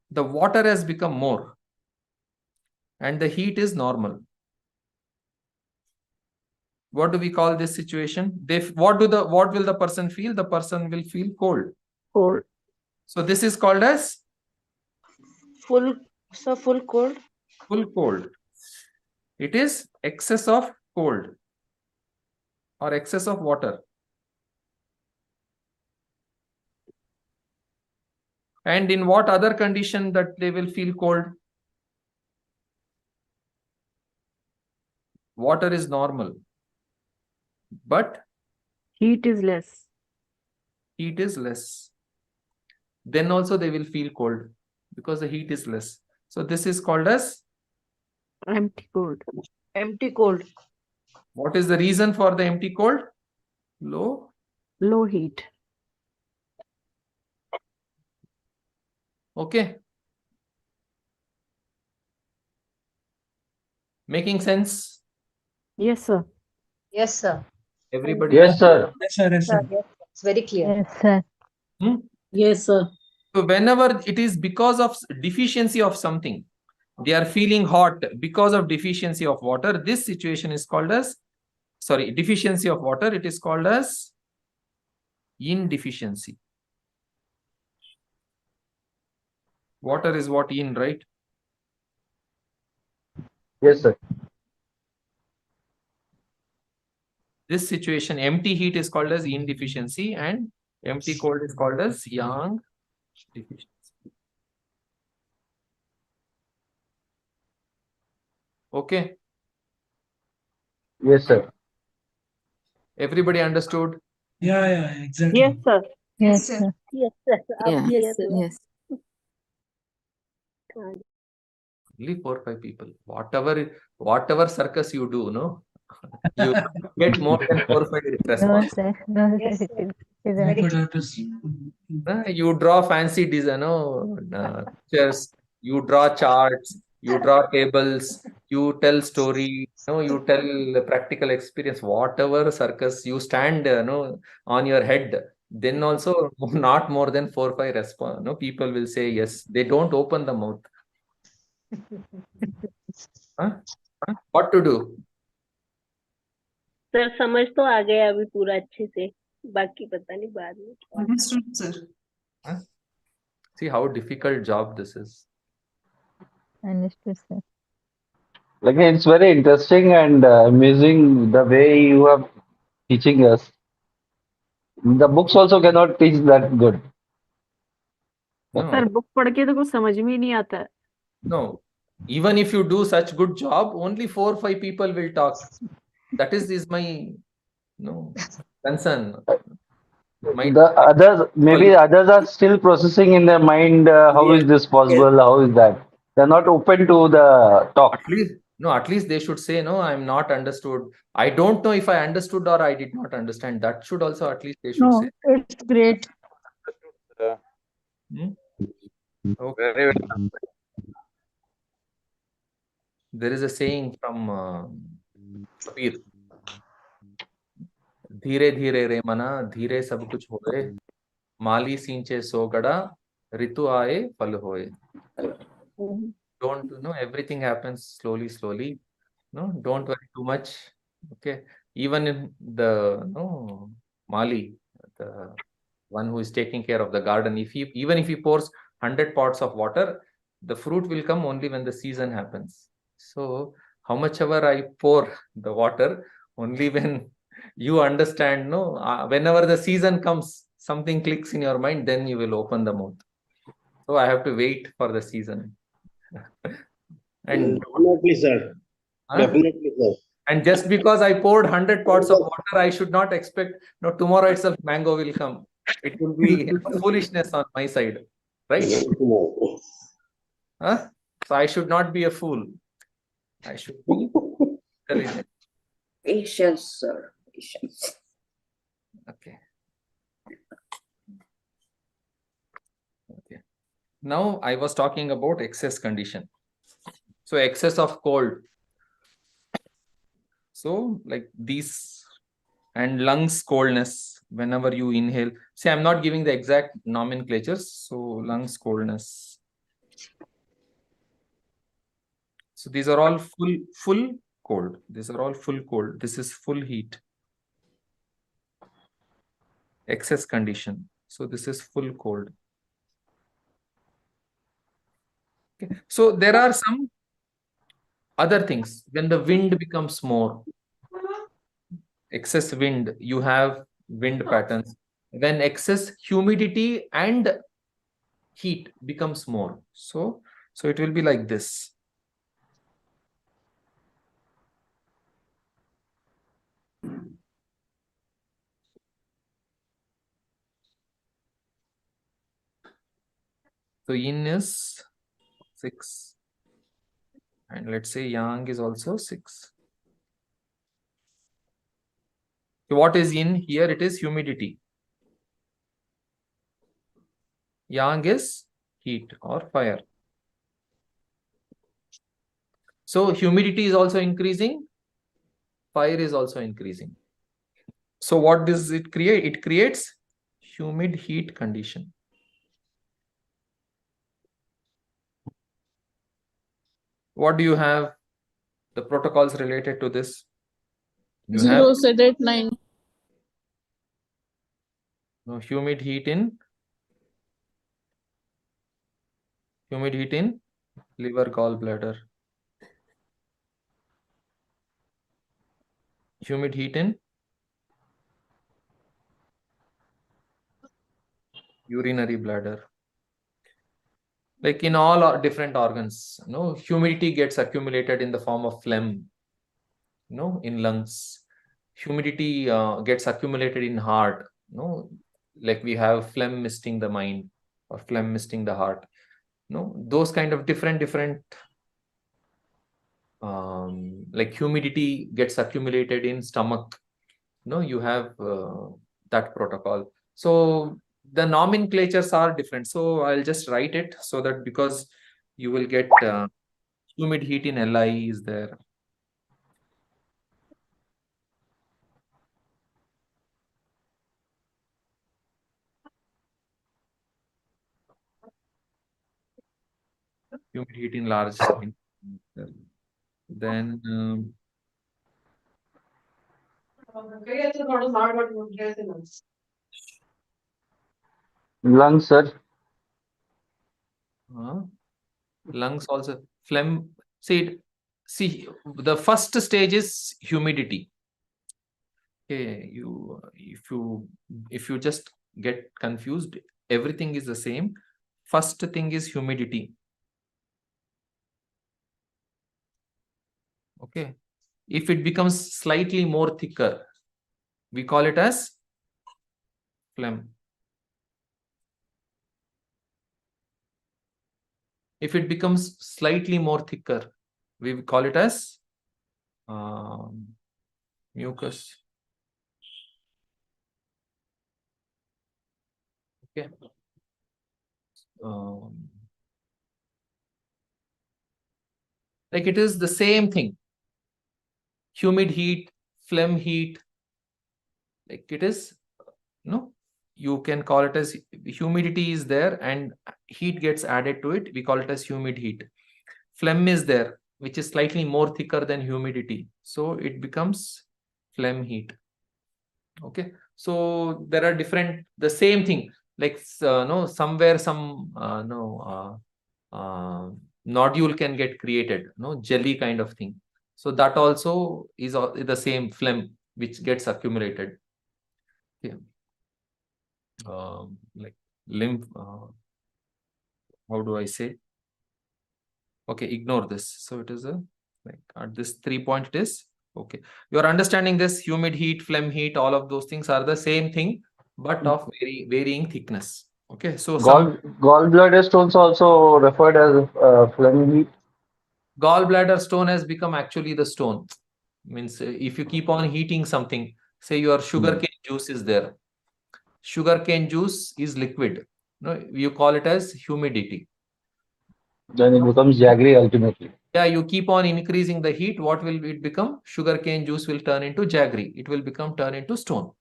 the water has become more and the heat is normal. What do we call this situation? What will the person feel? The person will feel cold. Cold. So this is called as Full cold. full cold. It is excess of cold or excess of water. And in what other condition that they will feel cold? Water is normal, but Heat is less. heat is less. Then also they will feel cold because the heat is less. So this is called as Empty cold. Empty cold. What is the reason for the empty cold? Low heat. Okay. Making sense? Yes, sir. Yes, sir. Everybody? Yes, sir. Yes, sir. Yes, sir. Yes, it's very clear. Yes, sir. Yes, sir. So whenever it is because of deficiency of something, they are feeling hot because of deficiency of water. This situation is called as, deficiency of water. It is called as indeficiency. Water is what? In, right? Yes, sir. This situation, empty heat is called as indeficiency and empty cold is called as yang deficiency. Okay. Yes, sir. Everybody understood? Yeah, exactly. Yes, sir. Yes, sir. Yes, sir. Yeah. Yes, sir. Yes. Only 4 or 5 people. Whatever circus you do, no? You get more than 4 or 5 No, response. sir. No, Yes, sir. sir. Very good. You draw fancy design, no? Pictures, you draw charts, you draw tables, you tell story, no? You tell practical experience, whatever circus you stand, no, on your head. Then also not more than 4 or 5 response. No, people will say yes. They don't open the mouth. What to do? Sir समझ तो आ गया अभी पूरा अच्छे से बाकी पता नहीं बाद में Understood, sir. Huh? See how difficult job this is. Understood, sir. Like it's very interesting and amazing the way you are teaching us. The books also cannot teach that good. Sir book पढ़ के तो कुछ समझ में ही नहीं आता है. No, even if you do such good job, only 4 or 5 people will talk. That is my concern. The others, maybe others are still processing in their mind. How is this possible? How is that? They're not open to the talk. At least they should say, no, I'm not understood. I don't know if I understood or I did not understand. That should also at least they should say. It's great. Okay. Very There is a saying from Kabir. धीरे धीरे रे मना धीरे सब कुछ होए माली सींचे सोगड़ा ऋतु आए फल होए. Don't everything happens slowly. No, don't worry too much. Okay, even in the Mali, the one who is taking care of the garden, even if he pours 100 pots of water, the fruit will come only when the season happens. So how much ever I pour the water, only when you understand, whenever the season comes, something clicks in your mind, then you will open the mouth. So I have to wait for the season. And definitely, sir. Definitely, sir. And just because I poured 100 pots of water, I should not expect, tomorrow itself mango will come. It will be foolishness on my side, right? Huh? So I should not be a fool. I should be intelligent. Patience, sir. Patience. Okay. Now I was talking about excess condition. So excess of cold. So like these and lungs coldness whenever you inhale. See, I'm not giving the exact nomenclatures. So lungs coldness. So these are all full cold. These are all full cold. This is full heat. Excess condition. So this is full cold. Okay. So there are some other things. When the wind becomes more, excess wind, you have wind patterns. When excess humidity and heat becomes more, so it will be like this. So yin is 6 and let's say yang is also 6. So what is yin here? It is humidity. Yang is heat or fire. So humidity is also increasing, fire is also increasing. So what does it create? It creates humid heat condition. What do you have? The protocols related to this? You 0 have sedate 9. no humid heat in liver, gallbladder. Humid heat in urinary bladder. Like in all different organs, humidity gets accumulated in the form of phlegm, in lungs. Humidity gets accumulated in heart, like we have phlegm misting the mind or phlegm misting the heart. Those kind of different like humidity gets accumulated in stomach. You have that protocol. So the nomenclatures are different. So I'll just write it so that because you will get humid heat in Li is there. Humid heat in large. Then Lungs, sir. Lungs also. Phlegm. See, the first stage is humidity. Okay, if you just get confused, everything is the same. First thing is humidity. Okay, if it becomes slightly more thicker, we call it as phlegm. If it becomes slightly more thicker, we call it as mucus. Okay. Like it is the same thing. Humid heat, phlegm heat. Like it is, you can call it as humidity is there and heat gets added to it. We call it as humid heat. Phlegm is there, which is slightly more thicker than humidity. So it becomes phlegm heat. Okay. So there are different, the same thing, like somewhere some nodule can get created, jelly kind of thing. So that also is the same phlegm which gets accumulated. Okay. Like lymph, how do I say? Okay, ignore this. So it is like at this 3 point it is okay. You're understanding this humid heat, phlegm heat, all of those things are the same thing, but of varying thickness. Okay, so Gallbladder stones also referred as phlegm heat. Gallbladder stone has become actually the stone. Means if you keep on heating something, say your sugarcane juice is there. Sugarcane juice is liquid. You call it as humidity. Then it becomes jaggery ultimately. Yeah, you keep on increasing the heat. What will it become? Sugarcane juice will turn into jaggery. It will turn into stone.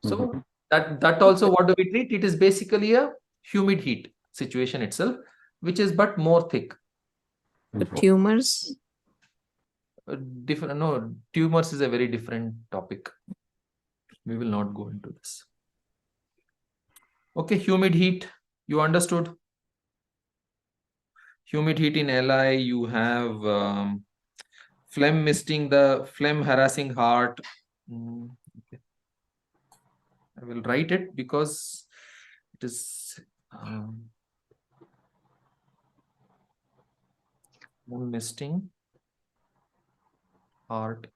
So that also, what do we treat? It is basically a humid heat situation itself, which is but more thick. Tumors? Different. No, tumors is a very different topic. We will not go into this. Okay, humid heat. You understood? Humid heat in LI, you have phlegm misting, the phlegm harassing heart. Okay. I will write it because it is phlegm misting heart.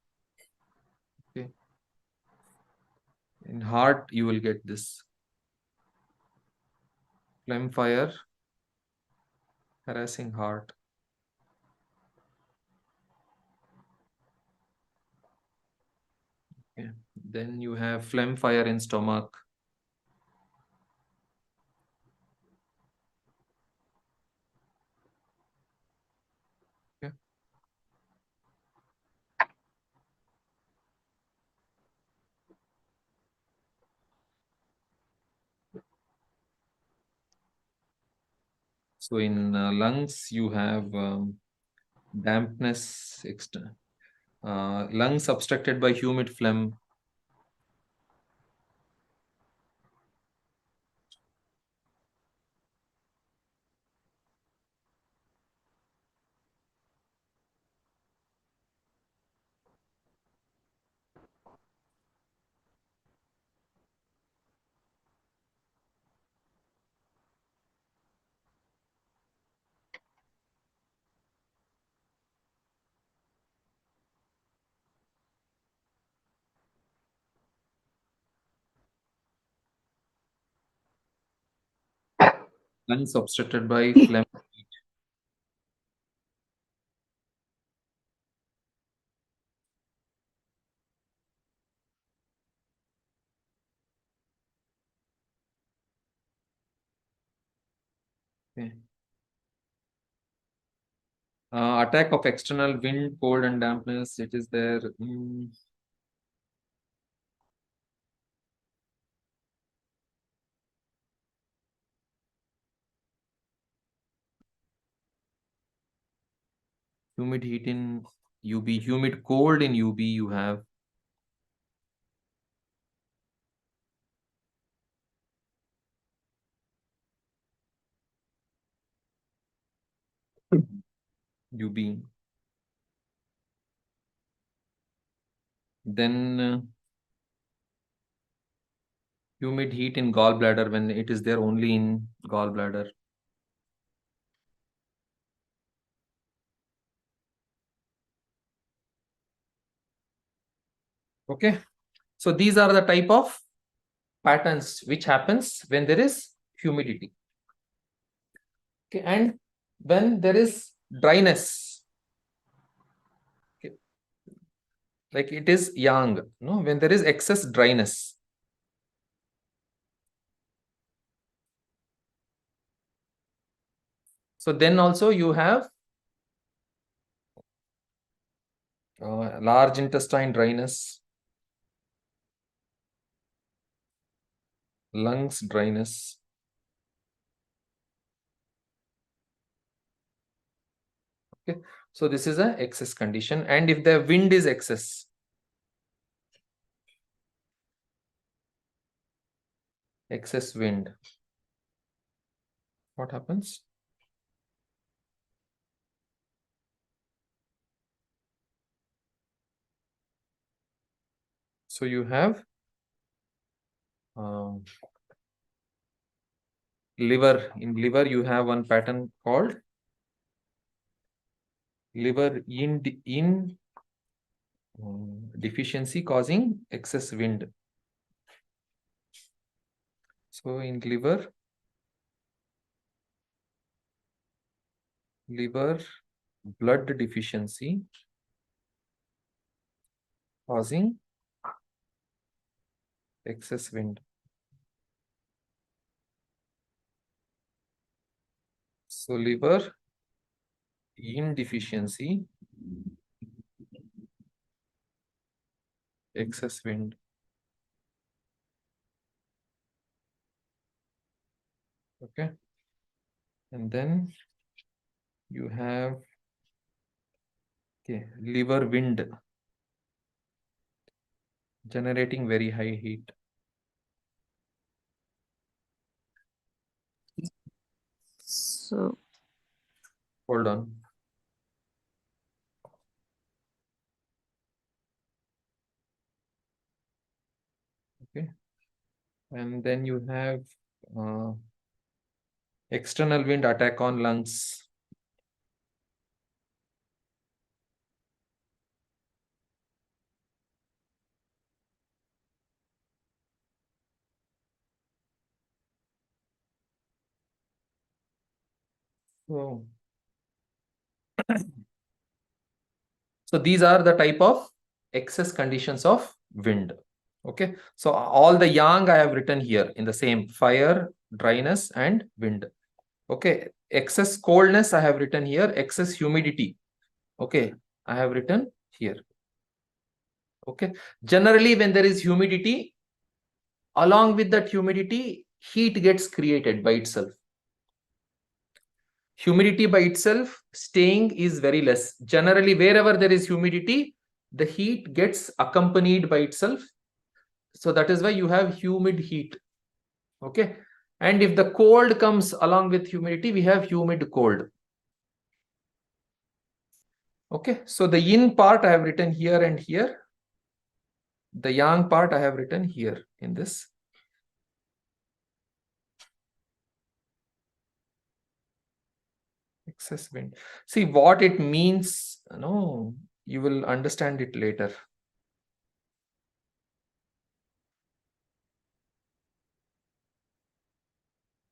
Okay. In heart, you will get this phlegm fire harassing heart. Okay. Then you have phlegm fire in stomach. Okay. So in lungs, you have dampness, lungs obstructed by humid phlegm. Lungs obstructed by phlegm. Okay. Attack of external wind, cold, and dampness. It is there. Humid heat in UB, humid cold in UB. You have UB. Then humid heat in gallbladder, when it is there only in gallbladder. Okay, so these are the type of patterns which happens when there is humidity. Okay, and when there is dryness, okay, like it is yang, no, when there is excess dryness. So then also you have large intestine dryness, lungs dryness. Okay, so this is a excess condition, and if the wind is excess, excess wind, what happens? So you have liver. In liver, you have one pattern called liver in deficiency causing excess wind. So in liver blood deficiency causing excess wind. So liver in deficiency, excess wind. Okay, and then you have liver wind generating very high heat. So hold on. Okay, and then you have external wind attack on lungs. So, so these are the type of excess conditions of wind. Okay, so all the yang I have written here in the same: fire, dryness, and wind. Okay, excess coldness I have written here, excess humidity. Okay, I have written here. Okay, generally when there is humidity, along with that humidity, heat gets created by itself. Humidity by itself staying is very less. Generally, wherever there is humidity, the heat gets accompanied by itself. So that is why you have humid heat. Okay, and if the cold comes along with humidity, we have humid cold. Okay, so the yin part I have written here and here. The yang part I have written here in this. Excess wind. See what it means. No, you will understand it later.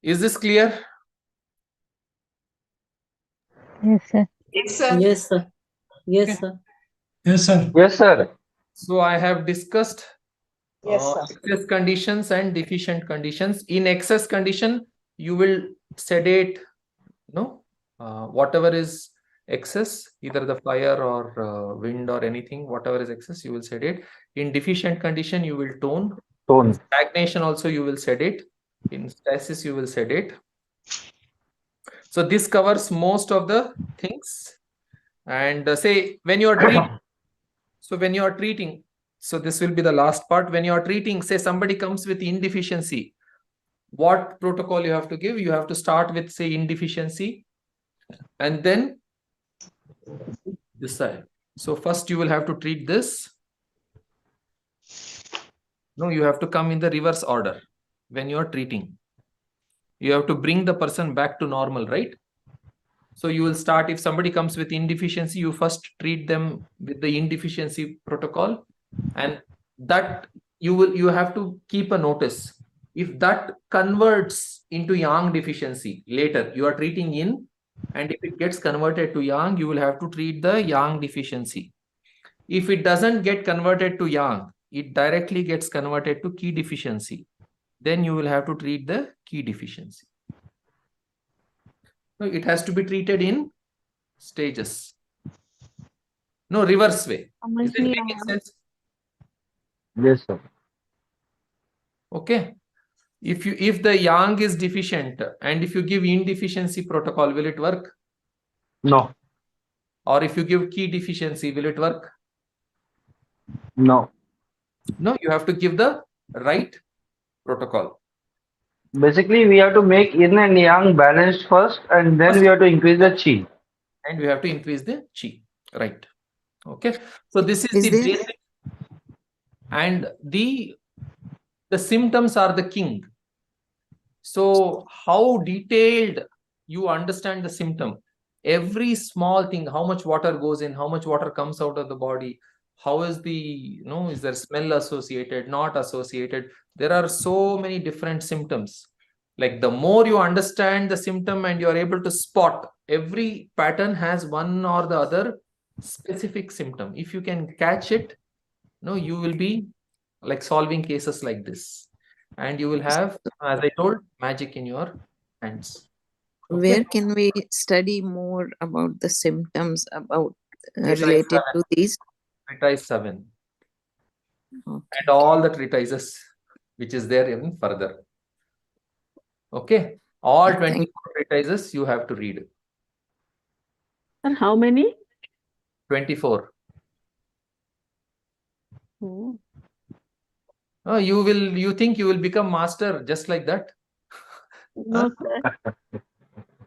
Is this clear? Yes, sir. Yes, sir. Yes, sir. Yes, Okay. sir. Yes, sir. Yes, sir. So I have discussed Yes, sir. excess conditions and deficient conditions. In excess condition, you will sedate, whatever is excess, either the fire or wind or anything, whatever is excess, you will sedate. In deficient condition, you will tone. In stagnation also, you will sedate. In stasis, you will sedate. So this covers most of the things. And say when you are treating, so when you are treating, so this will be the last part. When you are treating, say somebody comes with indeficiency, what protocol you have to give? You have to start with, say, indeficiency, and then This side. So first you will have to treat this. No, you have to come in the reverse order when you are treating. You have to bring the person back to normal, right? So you will start, if somebody comes with indeficiency, you first treat them with the indeficiency protocol, and that you have to keep a notice. If that converts into yang deficiency later, you are treating yin, and if it gets converted to yang, you will have to treat the yang deficiency. If it doesn't get converted to yang, it directly gets converted to qi deficiency. Then you will have to treat the qi deficiency. No, it has to be treated in stages. No, reverse way. Is it making sense? Yes, sir. Okay. If the yang is deficient and if you give yin deficiency protocol, will it work? No. Or if you give qi deficiency, will it work? No. No, you have to give the right protocol. Basically, we have to make yin and yang balanced first, and then we have to increase the chi. And we have to increase the chi. Right. Okay. So this is the basic. And the symptoms are the king. So how detailed you understand the symptom, every small thing, how much water goes in, how much water comes out of the body, how is the, is there smell associated, not associated? There are so many different symptoms. Like the more you understand the symptom and you are able to spot, every pattern has one or the other specific symptom. If you can catch it, you will be like solving cases like this. And you will have, as I told, magic in your hands. Okay. Where can we study more about the symptoms related to these? Treatise 7. Okay. And all the treatises which is there even further. Okay. All 24 treatises you have to read. And how many? 24. Oh. Oh, you think you will become master just like that? No, sir.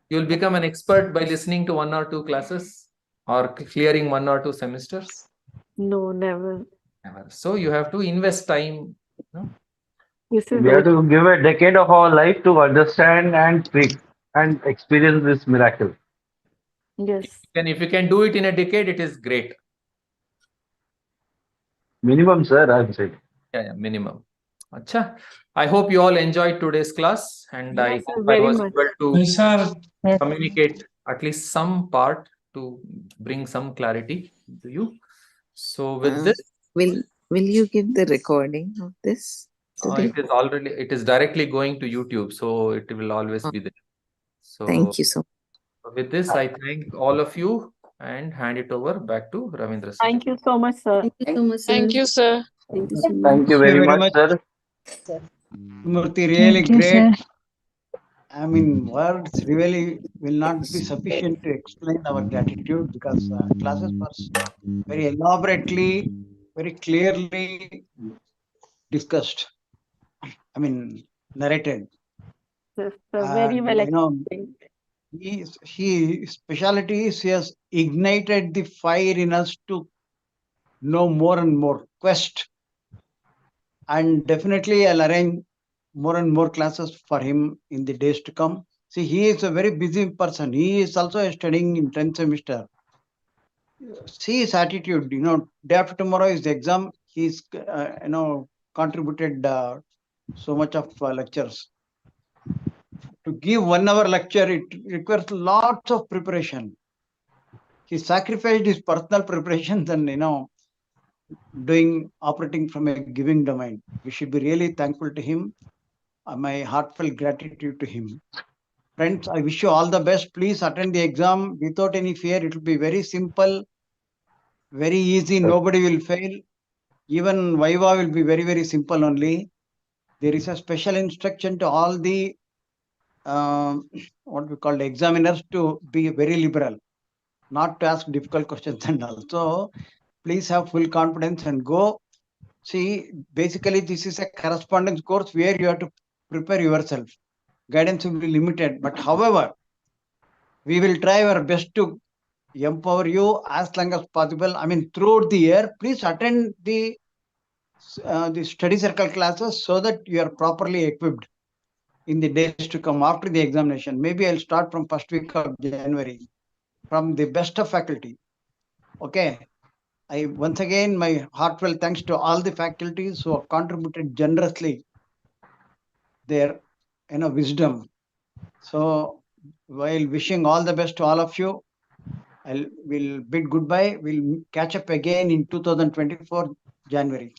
You will become an expert by listening to 1 or 2 classes or clearing 1 or 2 semesters? No, never. Never. So you have to invest time. This is We have to give a decade of our life to understand and treat and experience this miracle. Yes. And if you can do it in a decade, it is great. Minimum, sir, I'm saying. Yeah, minimum. Achha. I hope you all enjoyed today's class, and I Yes, sir, hope I very was much. able Yes, sir. to communicate at least some part to bring some clarity to you. So with this, Will you give the recording of this today? it is directly going to YouTube, so it will always be there. So thank you so much. With this, I thank all of you and hand it over back to Ravindra sir. Thank you so much, sir. Thank you so much, sir. Thank you, sir. Thank you so much. Thank you very much, sir. Murthy, really Thank you, great. sir. I mean, words really will not be sufficient to explain our gratitude because classes were very elaborately, very clearly discussed. I mean, narrated. Yes, sir. Very well explained. He speciality is he has ignited the fire in us to know more and more, quest. And definitely I'll arrange more and more classes for him in the days to come. See, he is a very busy person. He is also studying in 10th semester. See his attitude, day after tomorrow is the exam. He's, contributed so much of lectures. To give 1 hour lecture, it requires lots of preparation. He sacrificed his personal preparations and, operating from a giving domain. We should be really thankful to him. My heartfelt gratitude to him. Friends, I wish you all the best. Please attend the exam without any fear. It will be very simple, very easy. Nobody will fail. Even Viva will be very, very simple only. There is a special instruction to all the what we call examiners to be very liberal, not to ask difficult questions and all. So please have full confidence and go. See, basically this is a correspondence course where you have to prepare yourself. Guidance will be limited, but however, we will try our best to empower you as long as possible. I mean, throughout the year, please attend the study circle classes so that you are properly equipped in the days to come after the examination. Maybe I'll start from first week of January from the best of faculty. Okay. I once again, my heartfelt thanks to all the faculties who have contributed generously their wisdom. So while wishing all the best to all of you, we'll bid goodbye. We'll catch up again in 2024 January.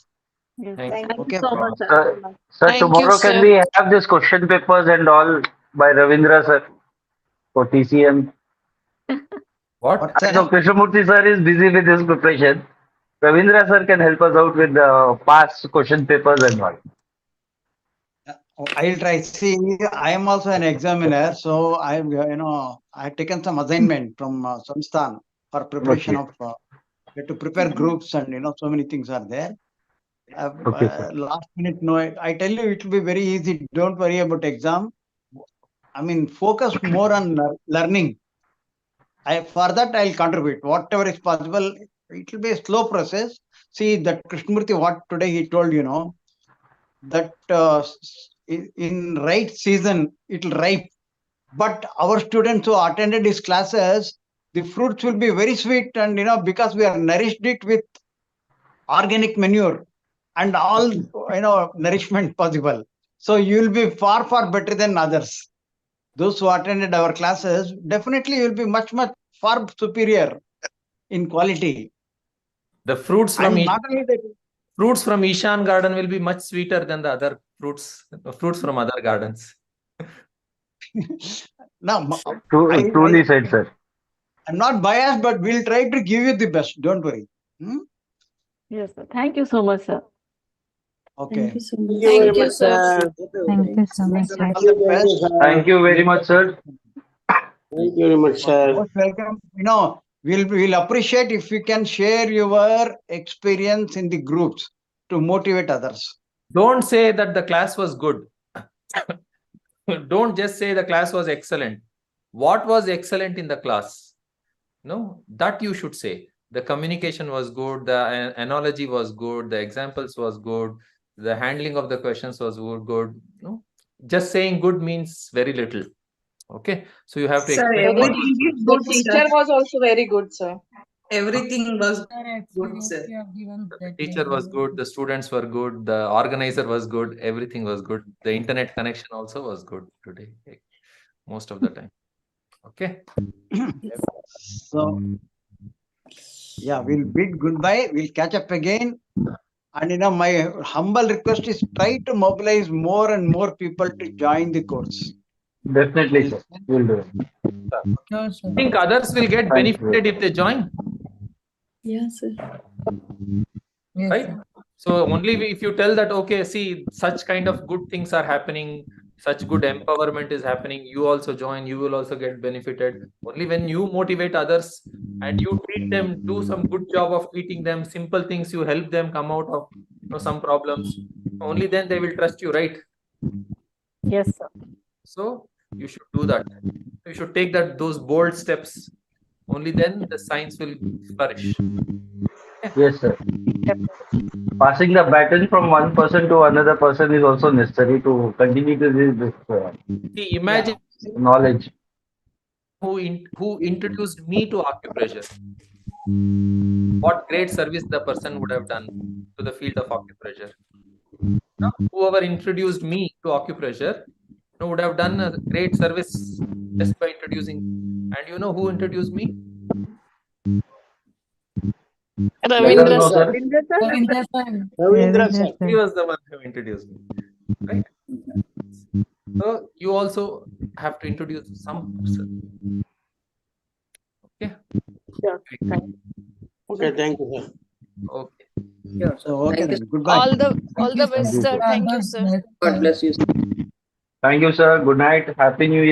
Yes. Thank you Okay. so much, sir. Sir, Thank you, tomorrow can sir. we have these question papers and all by Ravindra sir for TCM? What? So Krishnamurti sir is busy with his preparation. Ravindra sir can help us out with the past question papers and all. I'll try. See, I am also an examiner, so I've taken some assignment from Samsthan for preparation of to prepare groups, and so many things are there. Last minute, no, I tell you, it will be very easy. Don't worry about exam. I mean, focus more on learning. For that, I'll contribute whatever is possible. It will be a slow process. See that Krishnamurti, what today he told, that in right season it will ripe. But our students who attended his classes, the fruits will be very sweet, and because we are nourished it with organic manure and all nourishment possible. So you will be far better than others. Those who attended our classes, definitely you will be much far superior in quality. The fruits from And not only that, fruits from Ishan garden will be much sweeter than the other fruits from other gardens. no, Truly said, sir. I'm not biased, but we'll try to give you the best. Don't worry. Yes, sir. Thank you so much, sir. Okay. Thank you so much. Thank you, sir. Thank you so much, sir. All the best. Thank you very much, sir. Thank you very much, sir. Most welcome. We'll appreciate if you can share your experience in the groups to motivate others. Don't say that the class was good. Don't just say the class was excellent. What was excellent in the class? No, that you should say. The communication was good, the analogy was good, the examples was good, the handling of the questions was good. No, just saying good means very little. Okay, so you have to Sir, explain. everything is good. Teacher was also very good, sir. Everything was good, sir. The teacher was good, the students were good, the organizer was good, everything was good. The internet connection also was good today, most of the time. Okay. So, yeah, we'll bid goodbye. We'll catch up again. And my humble request is try to mobilize more and more people to join the course. Definitely, sir. We'll do it. I think others will get benefited if they join. Yes, sir. Right? So only if you tell that, okay, see, such kind of good things are happening, such good empowerment is happening, you also join, you will also get benefited. Only when you motivate others and you treat them, do some good job of treating them, simple things, you help them come out of some problems, only then they will trust you, right? Yes, sir. So you should do that. You should take those bold steps. Only then the science will flourish. Yes, sir. Passing the baton from one person to another person is also necessary to continue to this See, imagine knowledge. Who introduced me to acupressure. What great service the person would have done to the field of acupressure. Now, whoever introduced me to acupressure would have done a great service just by introducing. And you know who introduced me? Ravindra sir. Ravindra sir. He was the one who introduced me. Right? So you also have to introduce some person. Okay. Sure. Thank you. Okay, thank you, sir. Okay. Sure, So okay, thank you. then. Goodbye. All the best, sir. Thank you, sir. God bless you. Thank you, sir. Good night. Happy New Year.